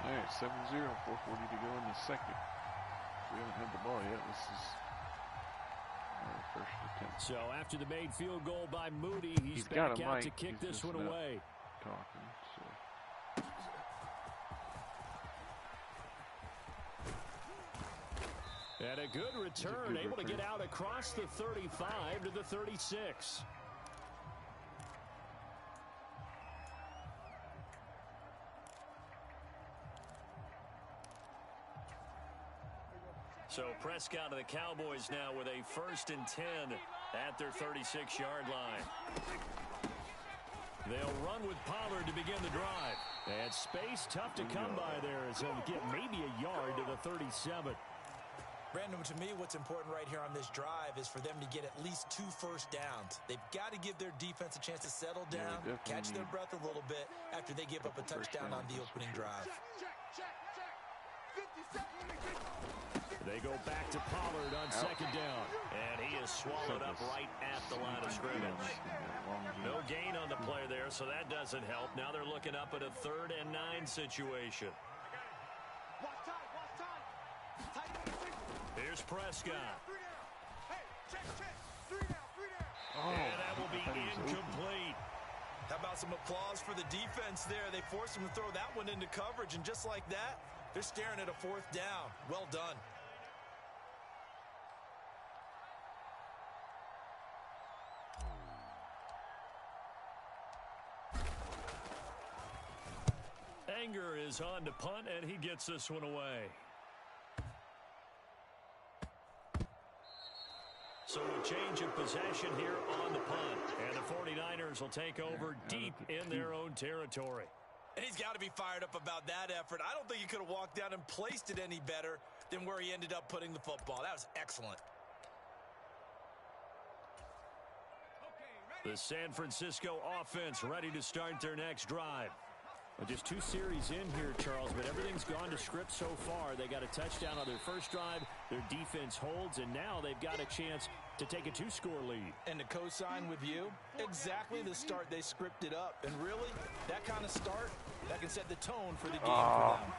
All right, 7-0, 4:40 to go in the 2nd. We haven't had the ball yet. This is our first attempt. So after the made field goal by Moody, he's back out to kick this one away. Talking, so. And a good return, able to get out across the 35 to the 36. So Prescott of the Cowboys now with a 1st and 10 at their 36-yard line. They'll run with Pollard to begin the drive. And space tough to come by there as he'll get maybe a yard to the 37. Brandon, to me, what's important right here on this drive is for them to get at least 2 first downs. They've got to give their defense a chance to settle down, catch their breath a little bit after they give up a touchdown on the opening drive. They go back to Pollard on 2nd down. And he is swallowed up right at the line of scrimmage. No gain on the play there, so that doesn't help. Now they're looking up at a 3rd and 9 situation. Here's Prescott. And that will be incomplete. How about some applause for the defense there? They forced him to throw that one into coverage, and just like that, they're staring at a 4th down. Well done. Anger is on to punt, and he gets this one away. So a change of possession here on the punt. And the 49ers will take over deep in their own territory. And he's got to be fired up about that effort. I don't think he could have walked down and placed it any better than where he ended up putting the football. That was excellent. The San Francisco offense ready to start their next drive. Well, just 2 series in here, Charles, but everything's gone to script so far. They got a touchdown on their first drive. Their defense holds, and now they've got a chance to take a 2-score lead. And to co-sign with you, exactly the start they scripted up. And really, that kind of start, that can set the tone for the game for them.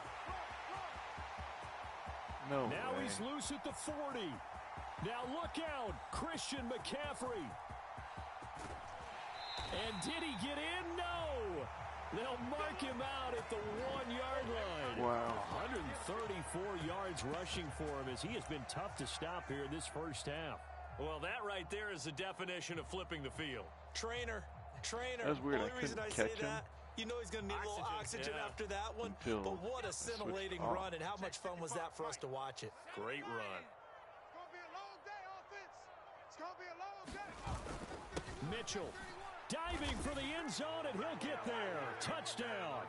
No now way. He's loose at the 40. Now look out, Christian McCaffrey. And did he get in? No. They'll mark him out at the 1-yard line. Wow. 134 yards rushing for him as he has been tough to stop here in this first half. Well, that right there is the definition of flipping the field. Trainer. That's weird. Only reason I say that, you know he's going to need a little oxygen after that one. But what a scintillating run, and how much fun was that for us to watch it. Great run. It's going to be a long day, offense. It's going to be a long day. Mitchell diving for the end zone, and he'll get there. Touchdown.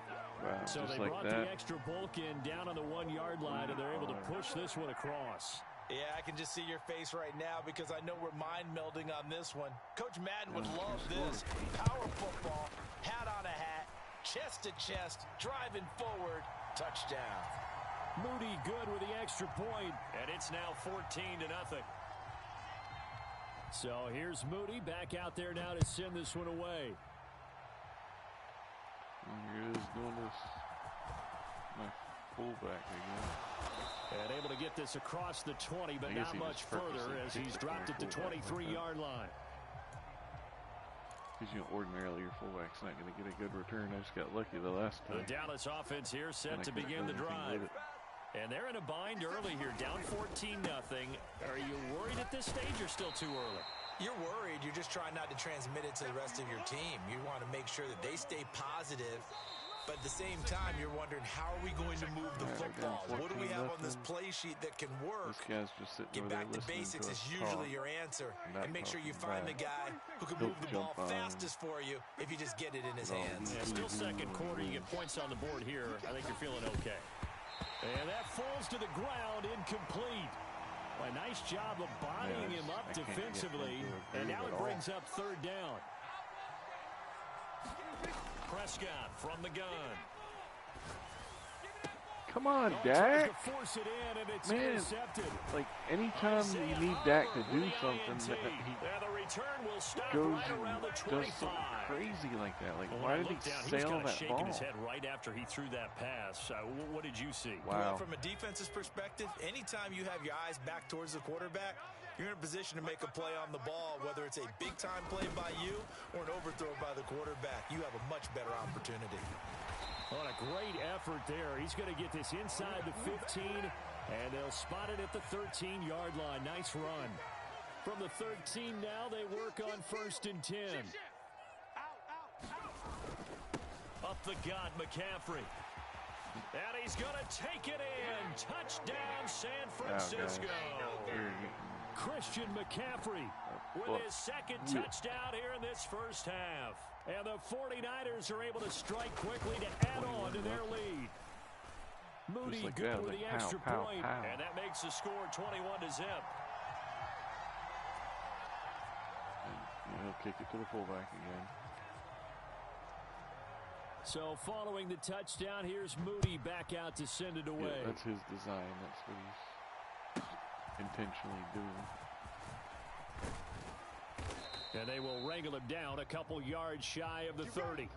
Wow, so they brought the extra bulk in down on the 1-yard line, and they're able to push this one across. Yeah, I can just see your face right now because I know we're mind melding on this one. Coach Madden would love this. Power football, hat on a hat, chest to chest, driving forward, touchdown. Moody good with the extra point, and it's now 14-0. So here's Moody back out there now to send this one away. Here is doing this. My fullback again. And able to get this across the 20, but not much further as he's dropped it to 23-yard line. Because, you know, ordinarily your fullback's not going to get a good return. I just got lucky the last time. The Dallas offense here set to begin the drive. And they're in a bind early here, down 14-0. Are you worried at this stage or still too early? You're worried. You're just trying not to transmit it to the rest of your team. You want to make sure that they stay positive. But at the same time, you're wondering, how are we going to move the football? What do we have on this play sheet that can work? This guy's just sitting Get back to basics is usually your answer. And make sure you find the guy who can move the ball fastest for you if you just get it in his hands. Yeah, still second quarter. You get points on the board here. I think you're feeling okay. And that falls to the ground, incomplete. A nice job of bodying him up defensively. And now it brings up 3rd down. Prescott from the gun. Come on, Dak. Force it in, and it's Man, intercepted. like anytime you need Dak to do something, he the return will stop goes right around the 25. and does something crazy like that. Like, Well, why did he sail that shaking ball? his head right after he threw that pass. What did you see? Wow. Well, from a defense's perspective, anytime you have your eyes back towards the quarterback, you're in a position to make a play on the ball, whether it's a big-time play by you or an overthrow by the quarterback. You have a much better opportunity. What a great effort there. He's going to get this inside the 15 And they'll spot it at the 13-yard line. Nice run. From the 13 now, they work on 1st and 10. Up the gut, McCaffrey. And he's going to take it in. Touchdown, San Francisco. Christian McCaffrey with his 2nd touchdown here in this first half. And the 49ers are able to strike quickly to add on to their lead. Moody like good that, with like the pow, extra pow, point. pow. And that makes the score 21-0. And he'll kick it to the fullback again. So following the touchdown, here's Moody back out to send it away. Yeah, that's his design. That's what he's intentionally doing. And they will wrangle him down a couple yards shy of the 30.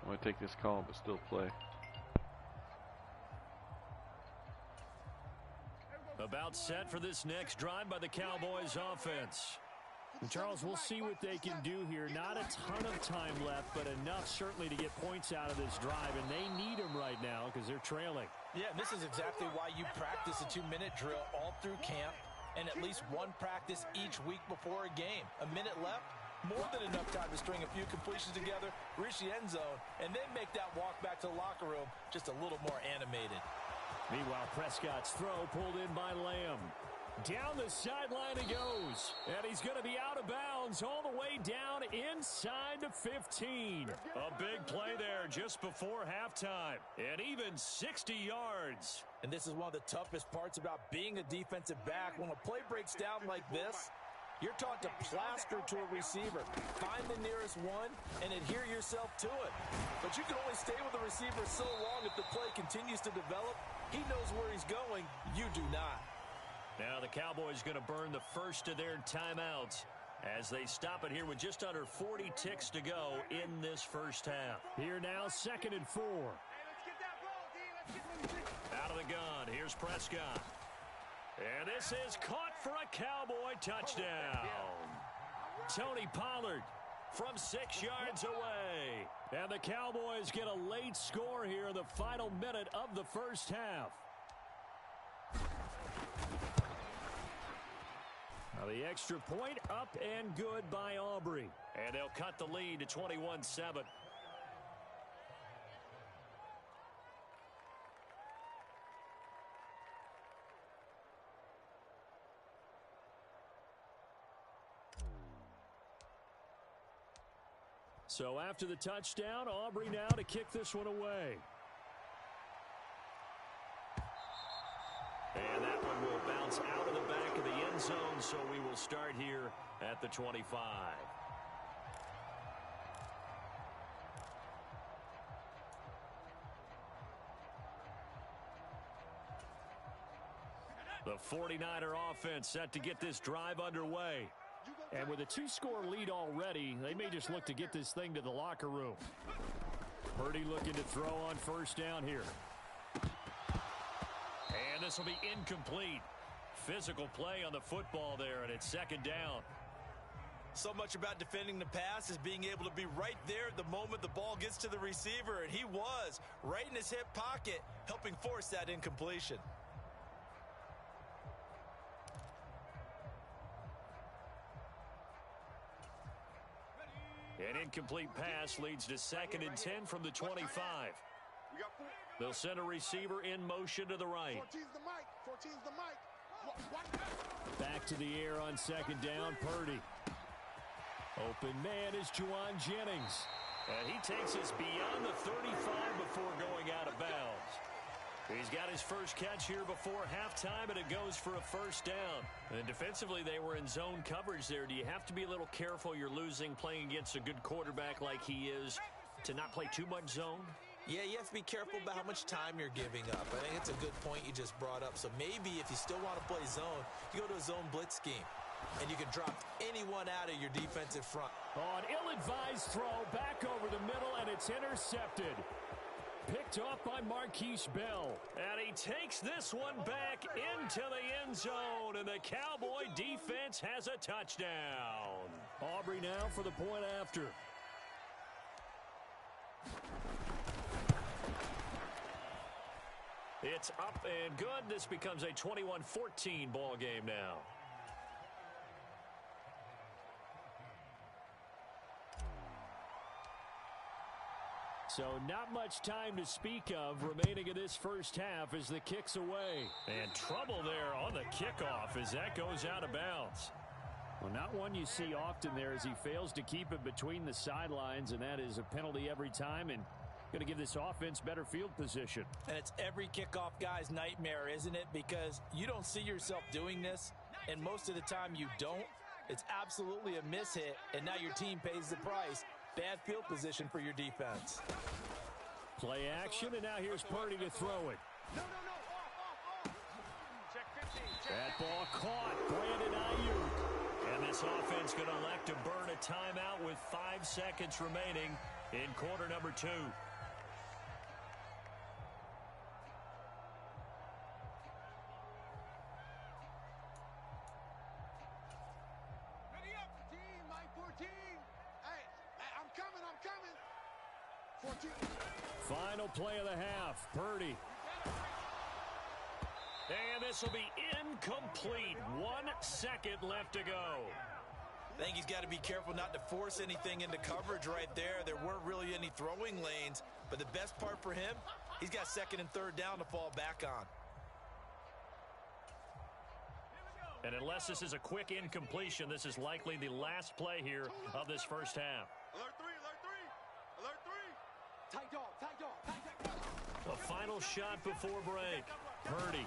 I'm going to take this call, but still play. About set for this next drive by the Cowboys offense. And Charles, we'll see what they can do here. Not a ton of time left, but enough certainly to get points out of this drive. And they need them right now because they're trailing. Yeah, this is exactly why you practice a 2-minute drill all through camp and at least one practice each week before a game. A minute left, more than enough time to string a few completions together, reach the end zone, and then make that walk back to the locker room just a little more animated. Meanwhile, Prescott's throw pulled in by Lamb. Down the sideline he goes. And he's going to be out of bounds all the way down inside the 15. A big play there just before halftime. And even 60 yards. And this is one of the toughest parts about being a defensive back. When a play breaks down like this, you're taught to plaster to a receiver. Find the nearest one and adhere yourself to it. But you can only stay with the receiver so long if the play continues to develop. He knows where he's going. You do not. Now the Cowboys going to burn the first of their timeouts as they stop it here with just under 40 ticks to go in this first half. Here now, 2nd and 4. Out of the gun, here's Prescott. And this is caught for a Cowboy touchdown. Tony Pollard from 6 yards away. And the Cowboys get a late score here in the final minute of the first half. Now the extra point up and good by Aubrey. And they'll cut the lead to 21-7. So after the touchdown, Aubrey now to kick this one away. And that one will bounce out of the back of the end zone, so we will start here at the 25. The 49er offense set to get this drive underway. And with a 2-score lead already, they may just look to get this thing to the locker room. Purdy looking to throw on first down here. And this will be incomplete. Physical play on the football there, and it's 2nd down. So much about defending the pass is being able to be right there the moment the ball gets to the receiver, and he was right in his hip pocket, helping force that incompletion. An incomplete pass leads to 2nd and 10 from the 25. They'll send a receiver in motion to the right. Back to the air on 2nd down, Purdy. Open man is Juwan Jennings. And he takes us beyond the 35 before going out of bounds. He's got his first catch here before halftime, and it goes for a first down. And defensively, they were in zone coverage there. Do you have to be a little careful? You're losing, playing against a good quarterback like he is, to not play too much zone? Yeah, you have to be careful about how much time you're giving up. I think it's a good point you just brought up. So maybe if you still want to play zone, you go to a zone blitz scheme, and you can drop anyone out of your defensive front. Oh, an ill-advised throw back over the middle, and it's intercepted. Picked off by Marquise Bell. And he takes this one back into the end zone, and the Cowboy defense has a touchdown. Aubrey now for the point after. It's up and good. This becomes a 21-14 ball game now. So not much time to speak of remaining in this first half as the kick's away. And trouble there on the kickoff as that goes out of bounds. Well, not one you see often there as he fails to keep it between the sidelines, and that is a penalty every time and going to give this offense better field position. And it's every kickoff guy's nightmare, isn't it? Because you don't see yourself doing this, and most of the time you don't. It's absolutely a mishit, and now your team pays the price. Bad field position for your defense. Play action, and now here's Purdy to throw it. That ball caught. Brandon Ayuk. And this offense going to elect to burn a timeout with 5 seconds remaining in quarter number 2. Ready up, team, Mike 14. Hey, I'm coming. 14. Final play of the half. Purdy. And this will be incomplete. 1 second left to go. I think he's got to be careful not to force anything into coverage right there. There weren't really any throwing lanes, but the best part for him, he's got 2nd and 3rd down to fall back on. And unless this is a quick incompletion, this is likely the last play here of this first half. Alert 3. Tight dog. A final shot before break. Purdy.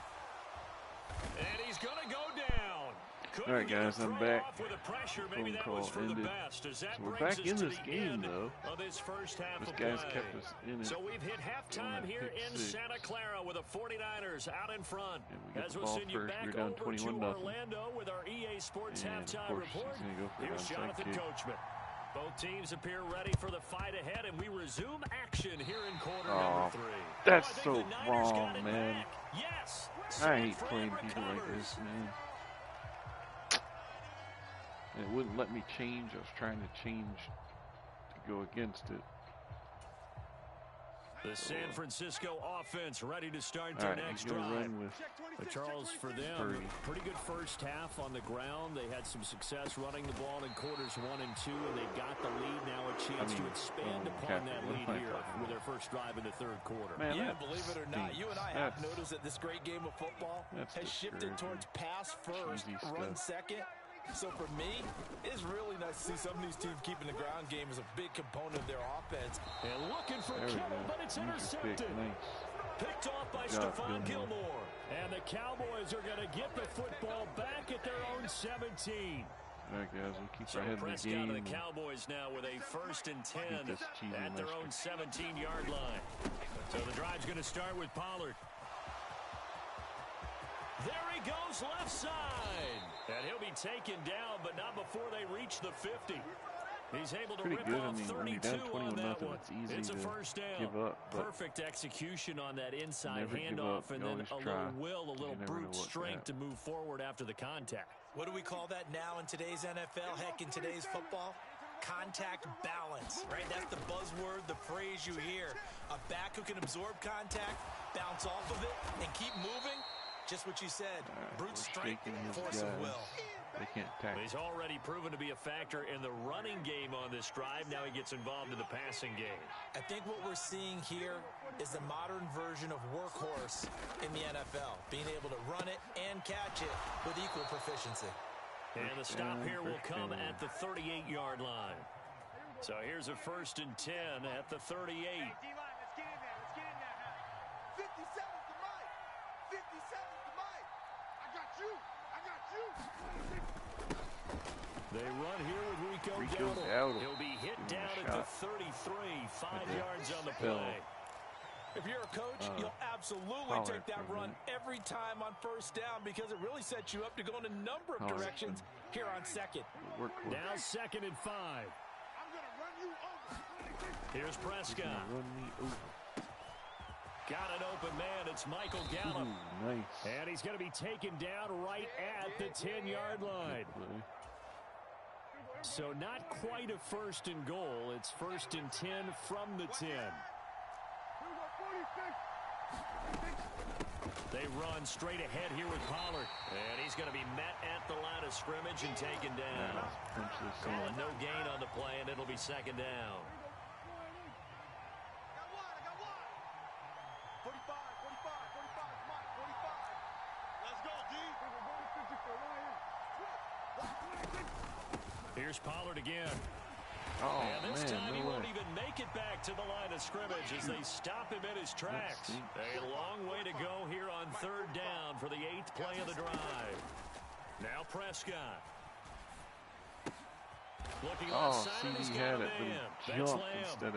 And he's going to go down. All right, guys, I'm back. With the pressure. Phone Maybe that call was for ended. the best. As that So we're brings back us in to this the game, end though. of this first half This of guy's play. kept us in it. So we've hit halftime here in 6. Santa Clara with the 49ers out in front. And we get As the we'll ball send you first. back We're down over to 21-0. Orlando with our EA Sports And, of halftime course, report. he's gonna go for an Here's onside Jonathan kick. Coachman. Both teams appear ready for the fight ahead, and we resume action here in quarter number 3. That's I think so the Niners got wrong, it man. back. Yes. I hate San playing Fran people like recovers. this, man. It wouldn't let me change. I was trying to change to go against it. The San Francisco offense ready to start All their right, next he's gonna drive. run with Charles, for them, Purdy. pretty good first half on the ground. They had some success running the ball in quarters 1 and 2, and they got the lead. Now a chance to expand upon that lead here with their first drive in the 3rd quarter. Man, Yeah, that believe it or not, stinks. you and I have noticed that this great game of football That's has shifted towards pass first, Cheesy run stuff. second. So for me, it's really nice to see some of these teams keeping the ground game as a big component of their offense. And looking for There we Kittle, go. but it's Use your intercepted. pick. Nice. Picked off by Good job, Stephon Gilmore. Gilmore. And the Cowboys are going to get the football back at their own 17. All right, guys, we'll keep So our head in the Prescott game. of the and Cowboys now with a 1st and 10 keep this cheesy at their mess. own 17-yard line. So the drive's going to start with Pollard. There he goes left side. And he'll be taken down, but not before they reach the 50. He's able to Pretty rip good. I off mean, when 32 you're down on that 21-0, one. it's easy It's a to first down. give up, but Perfect execution on that inside never give handoff, up. and You then always a try. little will, a little You never know brute what could strength to happen. move forward after the contact. What do we call that now in today's NFL? Heck, in today's football? Contact balance, right? That's the buzzword, the phrase you hear. A back who can absorb contact, bounce off of it, and keep moving. Just what you said. Brute strength, force of will. They can't tackle. He's already proven to be a factor in the running game on this drive. Now he gets involved in the passing game. I think what we're seeing here is the modern version of workhorse in the NFL. Being able to run it and catch it with equal proficiency. And the stop here will come at the 38-yard line. So here's a 1st and 10 at the 38. D-line, let's get in there. 57's the mic. 57's the mic. I got you. They run here with Rico Rico's Dowdle. out. He'll be hit Give him down a at the shot. 33, 5 With the yards on the spell. play. If you're a coach, you'll absolutely Pollard take that for a run minute. every time on 1st down because it really sets you up to go in a number of Pollard directions for here on 2nd. Workhorse. Now 2nd and 5. I'm going to run you over. Here's He's Prescott. gonna run me over. Got an open man. It's Michael Gallup. Ooh, nice. And he's going to be taken down right at the 10-yard line. Good play. So not quite a 1st and goal. It's 1st and 10 from the 10. They run straight ahead here with Pollard. And he's going to be met at the line of scrimmage and taken down. Call it no gain on the play, and it'll be second down. Here's Pollard again. Oh, and this man, time he no won't way. even make it back to the line of scrimmage as they stop him in his tracks. A long way to go here on third down for the 8th play of the drive. Now Prescott. Looking outside, and he's got a man. That's Lamb.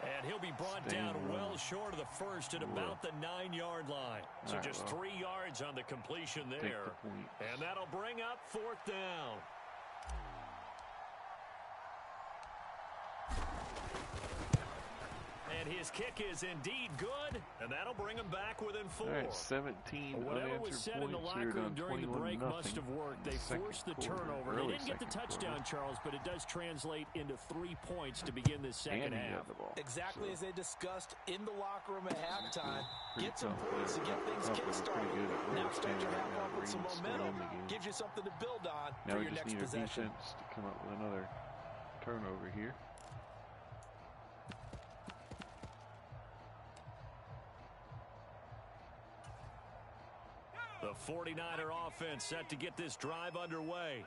And he'll be brought down well short of the first at about the 9-yard line. So just 3 yards on the completion there. And that'll bring up 4th down. And his kick is indeed good, and that'll bring him back within 4. All right, 17 Whatever was said in the locker room during the break must have worked. They forced the turnover. They didn't get the touchdown, Charles, but it does translate into 3 points to begin this second half. Exactly as they discussed in the locker room at halftime. Get some points to get things kick-started. Now start your half off with some momentum. Gives you something to build on for your next possession. Now we just need our defense to come up with another turnover here. The 49er offense set to get this drive underway.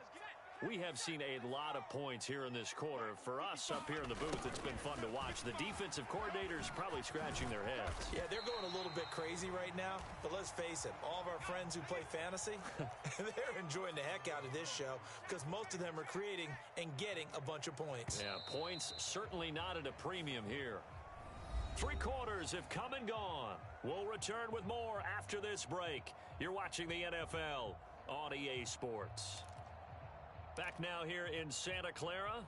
We have seen a lot of points here in this quarter. For us up here in the booth, it's been fun to watch. The defensive coordinators probably scratching their heads. Yeah, they're going a little bit crazy right now. But let's face it, all of our friends who play fantasy, they're enjoying the heck out of this show because most of them are creating and getting a bunch of points. Yeah, points certainly not at a premium here. 3 quarters have come and gone. We'll return with more after this break. You're watching the NFL on EA Sports. Back now here in Santa Clara.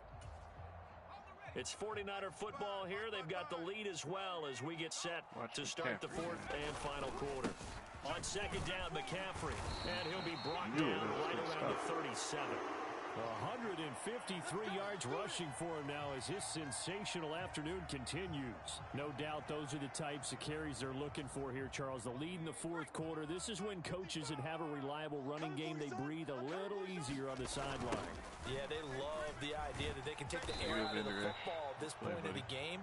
It's 49er football here. They've got the lead as well as we get set to start the 4th and final quarter. On second down, McCaffrey. And he'll be brought down right around the 37. 153 yards rushing for him now as his sensational afternoon continues. No doubt those are the types of carries they're looking for here, Charles. The lead in the 4th quarter. This is when coaches that have a reliable running game, they breathe a little easier on the sideline. Yeah, they love the idea that they can take the air out of the football at this point of the game.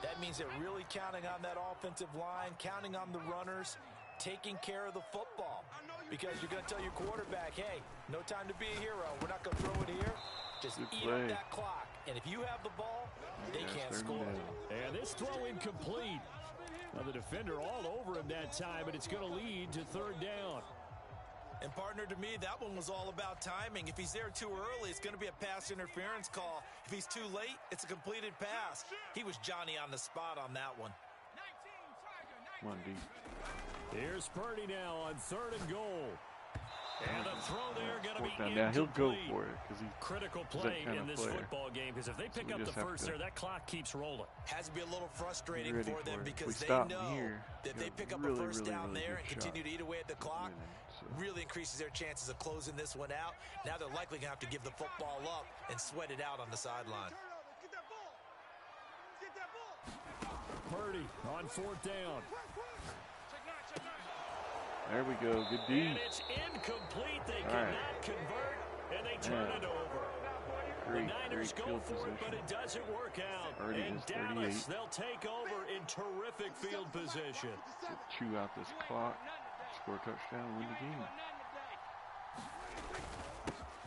That means they're really counting on that offensive line, counting on the runners, taking care of the football. Because you're going to tell your quarterback, hey, no time to be a hero. We're not going to throw it here. Just eat up that clock. And if you have the ball, they can't score. And this throw incomplete. Now the defender all over him that time, and it's going to lead to 3rd down. And partner, to me, that one was all about timing. If he's there too early, it's going to be a pass interference call. If he's too late, it's a completed pass. He was Johnny on the spot on that one. Come on, D. Here's Purdy now on 3rd and goal. And the throw there going to be incomplete. Now he'll go for it because he's critical play in this football game because if they pick up the first there, that clock keeps rolling. Has to be a little frustrating for them because they know that they pick up a first down there and continue to eat away at the clock. Really increases their chances of closing this one out. Now they're likely going to have to give the football up and sweat it out on the sideline. Purdy on 4th down. There we go. Good D. And it's incomplete. They cannot convert, and they turn it over. The Niners go for it, but it doesn't work out. And Dallas, they'll take over in terrific field position. Chew out this clock, score a touchdown, win the game.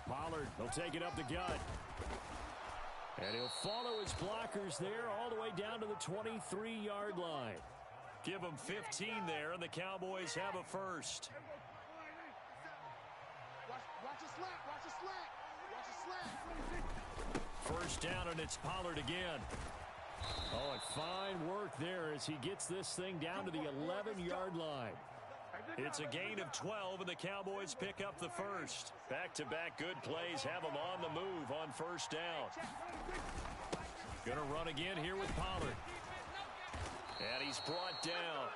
Pollard, he'll take it up the gut. And he'll follow his blockers there all the way down to the 23-yard line. Give them 15 there, and the Cowboys have a first. Watch a slant, watch a slant, watch a slant. First down, and it's Pollard again. Oh, and fine work there as he gets this thing down to the 11-yard line. It's a gain of 12, and the Cowboys pick up the first. Back-to-back good plays have them on the move on first down. Gonna run again here with Pollard. And he's brought down.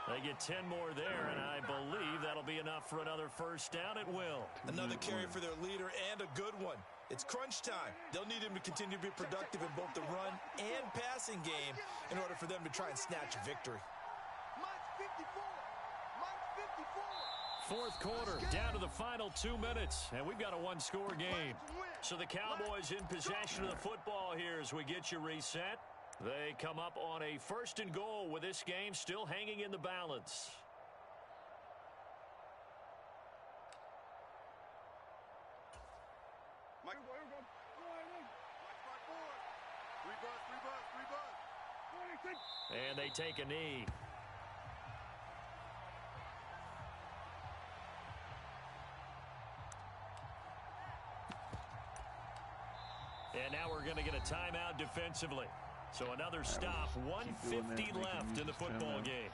They get 10 more there, and I believe that'll be enough for another first down. It will. Another carry for their leader, and a good one. It's crunch time. They'll need him to continue to be productive in both the run and passing game in order for them to try and snatch a victory. Fourth quarter, down to the final 2 minutes, and we've got a one-score game. So the Cowboys in possession of the football here as we get you reset. They come up on a 1st and goal with this game still hanging in the balance. And they take a knee. And now we're going to get a timeout defensively. So another stop, 1:50 left in the football game.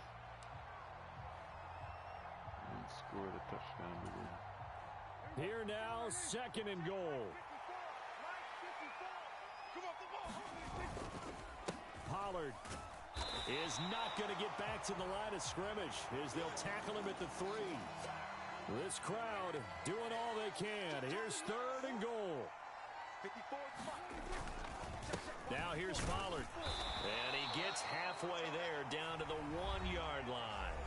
And score the touchdown to win. Here now, 2nd and goal. Pollard is not going to get back to the line of scrimmage as they'll tackle him at the 3. This crowd doing all they can. Here's 3rd and goal. Now here's Pollard. And he gets halfway there down to the 1-yard line.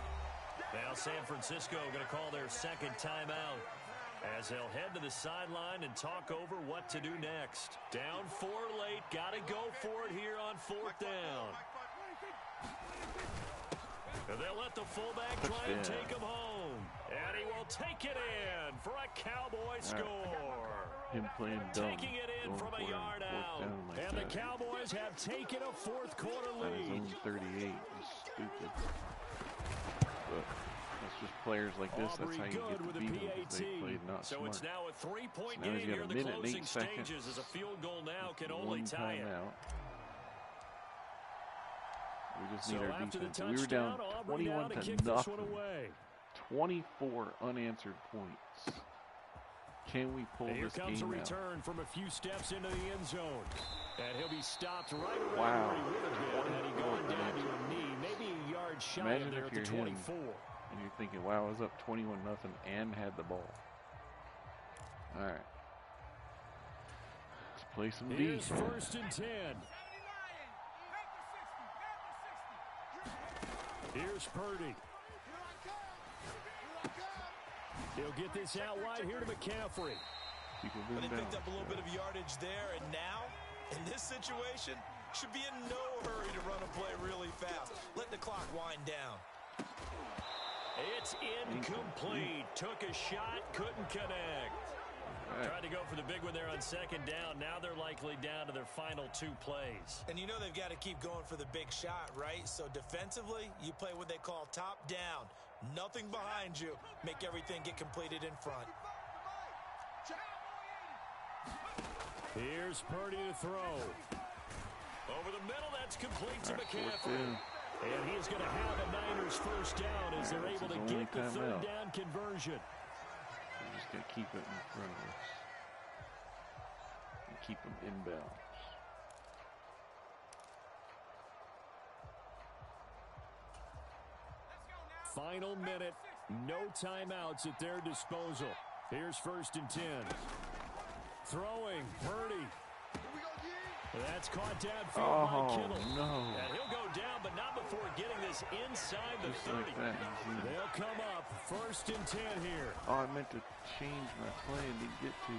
Now San Francisco going to call their 2nd timeout as they'll head to the sideline and talk over what to do next. Down 4 late. Got to go for it here on 4th down. They'll let the fullback try and take him home. And he will take it in for a Cowboy score. Him playing dumb. Taking it in from a yard out. And the Cowboys have taken a 4th quarter lead. At his own 38. He's stupid. But it's just players like this. That's how you get to beat them. They played not so smart. It's now a 3-point So game here in the closing seconds. stages as a field goal now can only tie it. We just so need our after defense. The we were down 21 to to nothing. 24 unanswered points. Can we pull here this game out? Here comes a return from a few steps into the end zone. And he'll be stopped right around wow. where he would have been had he gone down to a knee. Maybe a yard shy Imagine there if at the you're 24. Him, and you're thinking, wow, I was up 21-0 and had the ball. All right. Let's play some Here's defense. 1st and 10. Here's Purdy. He'll get this out wide here to McCaffrey. But they picked up a little bit of yardage there, and now, in this situation, should be in no hurry to run a play really fast. Let the clock wind down. It's incomplete. Took a shot, couldn't connect. Tried to go for the big one there on 2nd down. Now they're likely down to their final 2 plays. And you know they've got to keep going for the big shot, right? So defensively, you play what they call top down. Nothing behind you. Make everything get completed in front. Here's Purdy to throw. Over the middle, that's complete to McCaffrey. And he's going to have a Niners 1st down as they're able to get the 3rd down conversion. We're just going to keep it in front of us. And keep them inbounds. Final minute. No timeouts at their disposal. Here's 1st and 10. Throwing. Purdy. That's caught downfield by Kittle. No. And he'll go down, but not before getting this inside the 30. Like that, they'll come up 1st and 10 here. Oh, I meant to change my play and didn't get to.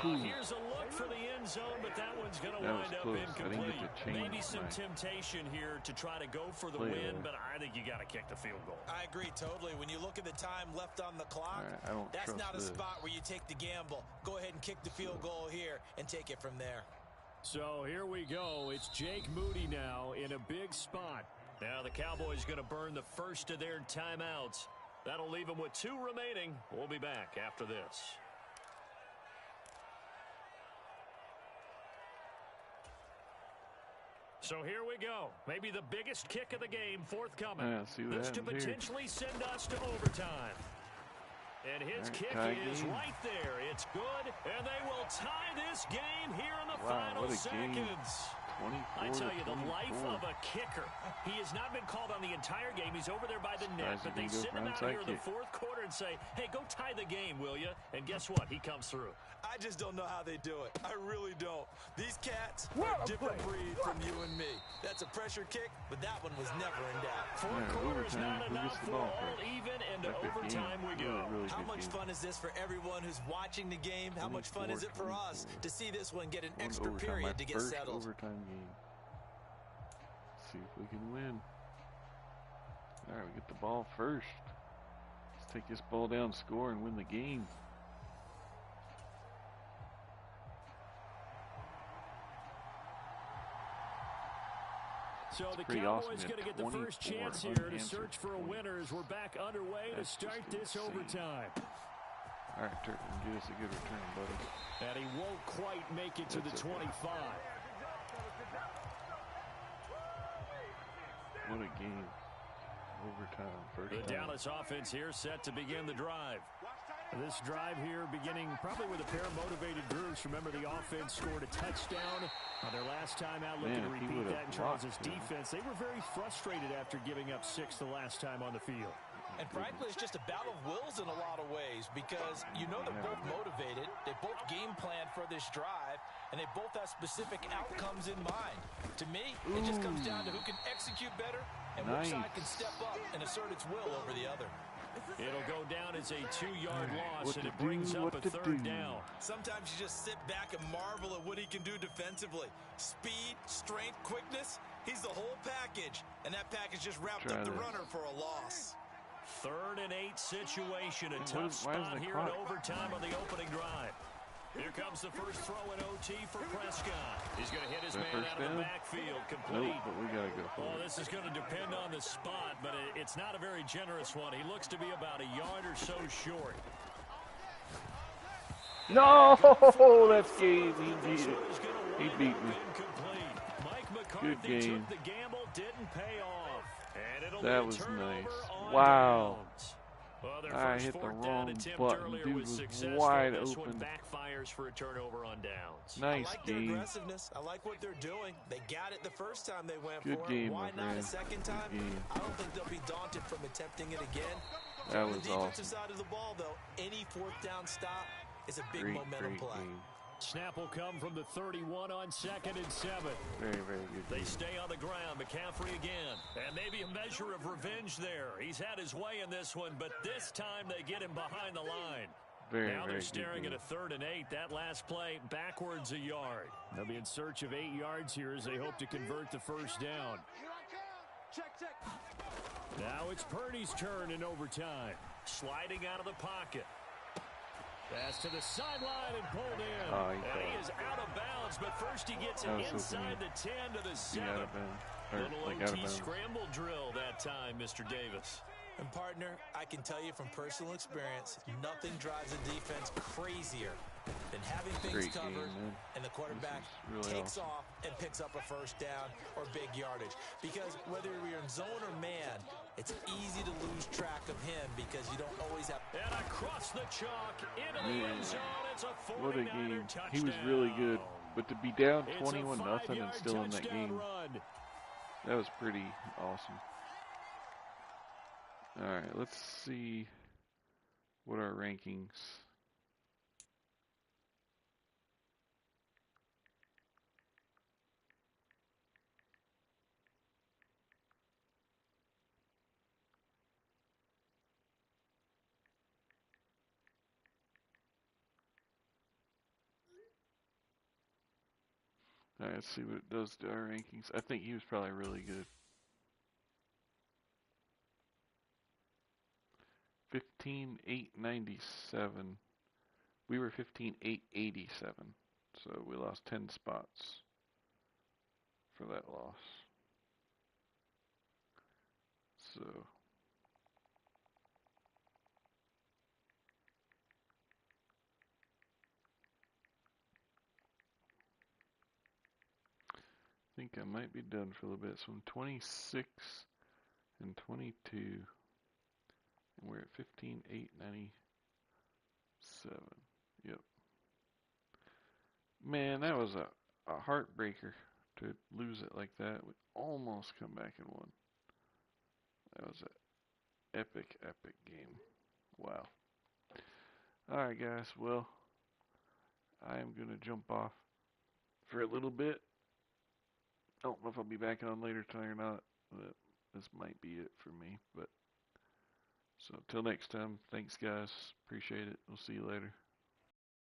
Here's a look for the end zone, but that one's going to wind up incomplete. Maybe some temptation here to try to go for the win, but I think you got to kick the field goal. I agree totally. When you look at the time left on the clock, that's not a spot where you take the gamble. Go ahead and kick the field goal here and take it from there. So here we go. It's Jake Moody now in a big spot. Now the Cowboys going to burn the first of their timeouts. That'll leave them with 2 remaining. We'll be back after this. So here we go. Maybe the biggest kick of the game forthcoming. This to potentially send us to overtime. And his kick is right there. It's good, and they will tie this game here in the final seconds. I tell you, the life of a kicker. He has not been called on the entire game. He's over there by the net, but they send him out here in the 4th quarter and say, hey, go tie the game, will you? And guess what? He comes through. I just don't know how they do it. I really don't. These cats, A different breed from you and me. That's a pressure kick, but that one was never in doubt. Four quarters not enough for all even, and to overtime we go. How much fun is this for everyone who's watching the game? How much fun is it for us to see this one get an extra period to get settled? Overtime game. Let's see if we can win. All right, we get the ball first. Let's take this ball down, score, and win the game. So the Cowboys going to get the first chance here to search for a winner as we're back underway to start this overtime. All right, Turpin, get us a good return, buddy. And he won't quite make it to the 25. What a game. Overtime, first The time. Dallas offense here set to begin the drive. This drive here beginning probably with a pair of motivated groups. Remember, the offense scored a touchdown on their last time out. Looking to repeat that in Charles' defense. They were very frustrated after giving up 6 the last time on the field. And frankly, it's just a battle of wills in a lot of ways because you know they're both motivated. They both game plan for this drive, and they both have specific outcomes in mind. To me, it just comes down to who can execute better and which side can step up and assert its will over the other. It'll go down as a 2-yard loss, and it brings up a third down. Sometimes you just sit back and marvel at what he can do defensively. Speed, strength, quickness, he's the whole package. And that package just wrapped up the runner for a loss. 3rd and 8 situation. A tough spot here in overtime on the opening drive. Here comes the first throw in OT for Prescott. He's going to hit his man out of the backfield. Complete. Nope, but we got to go for it. This is going to depend on the spot, but it's not a very generous one. He looks to be about a yard or so short. No, that's game. He beat it. He beat me. Mike McCarthy Good game. took the gamble, didn't pay off. And it'll That be a was turnover nice. on Wow. downs. Well, their I first hit the fourth wrong down attempt button. earlier Dude was was successful. wide This open. one backfires for a turnover on downs. Nice I like their game. aggressiveness. I like what they're doing. They got it the first time they went Good for game, it. Why my not friend. a second time? Good game. I don't think they'll be daunted from attempting it again. That On was the defensive awesome. side of the ball, though, any 4th down stop is a big momentum Great play. game. Snap will come from the 31 on 2nd and 7. Very, very good They game. stay on the ground. McCaffrey again. And maybe a measure of revenge there. He's had his way in this one, but this time they get him behind the line. Very, Now very they're good staring game. at a 3rd and 8. That last play backwards a yard. They'll be in search of 8 yards here as they hope to convert the first down. Now it's Purdy's turn in overtime. Sliding out of the pocket. Pass to the sideline and pulled in. Oh, And he is out of bounds, but first he gets it I was inside hoping the 10 to the Be 7. out of bounds. Or, Little like, out of OT bounds. scramble drill that time, Mr. Davis. And, partner, I can tell you from personal experience, nothing drives a defense crazier than having things Great game, covered man. and the quarterback This is really takes awesome. off and picks up a first down or big yardage. Because whether you're in zone or man, it's easy to lose track of him because you don't always have... And across the chalk into the Man, end zone. It's a 49er What a game. touchdown. He was really good. But to be down It's a 21-0 and 5-yard still in that touchdown game, run. that was pretty awesome. All right, let's see what our rankings. All right, let's see what it does to our rankings. I think he was probably really good. 15,897. We were 15,887. So we lost 10 spots for that loss. So I think I might be done for a little bit. So I'm 26 and 22. And we're at 15,897. Yep. Man, that was a heartbreaker to lose it like that. We almost come back and won. That was an epic, epic game. Wow. Alright, guys. Well, I am going to jump off for a little bit. don't know if I'll be back on later tonight or not. But this might be it for me. But so till next time, thanks guys. Appreciate it. We'll see you later.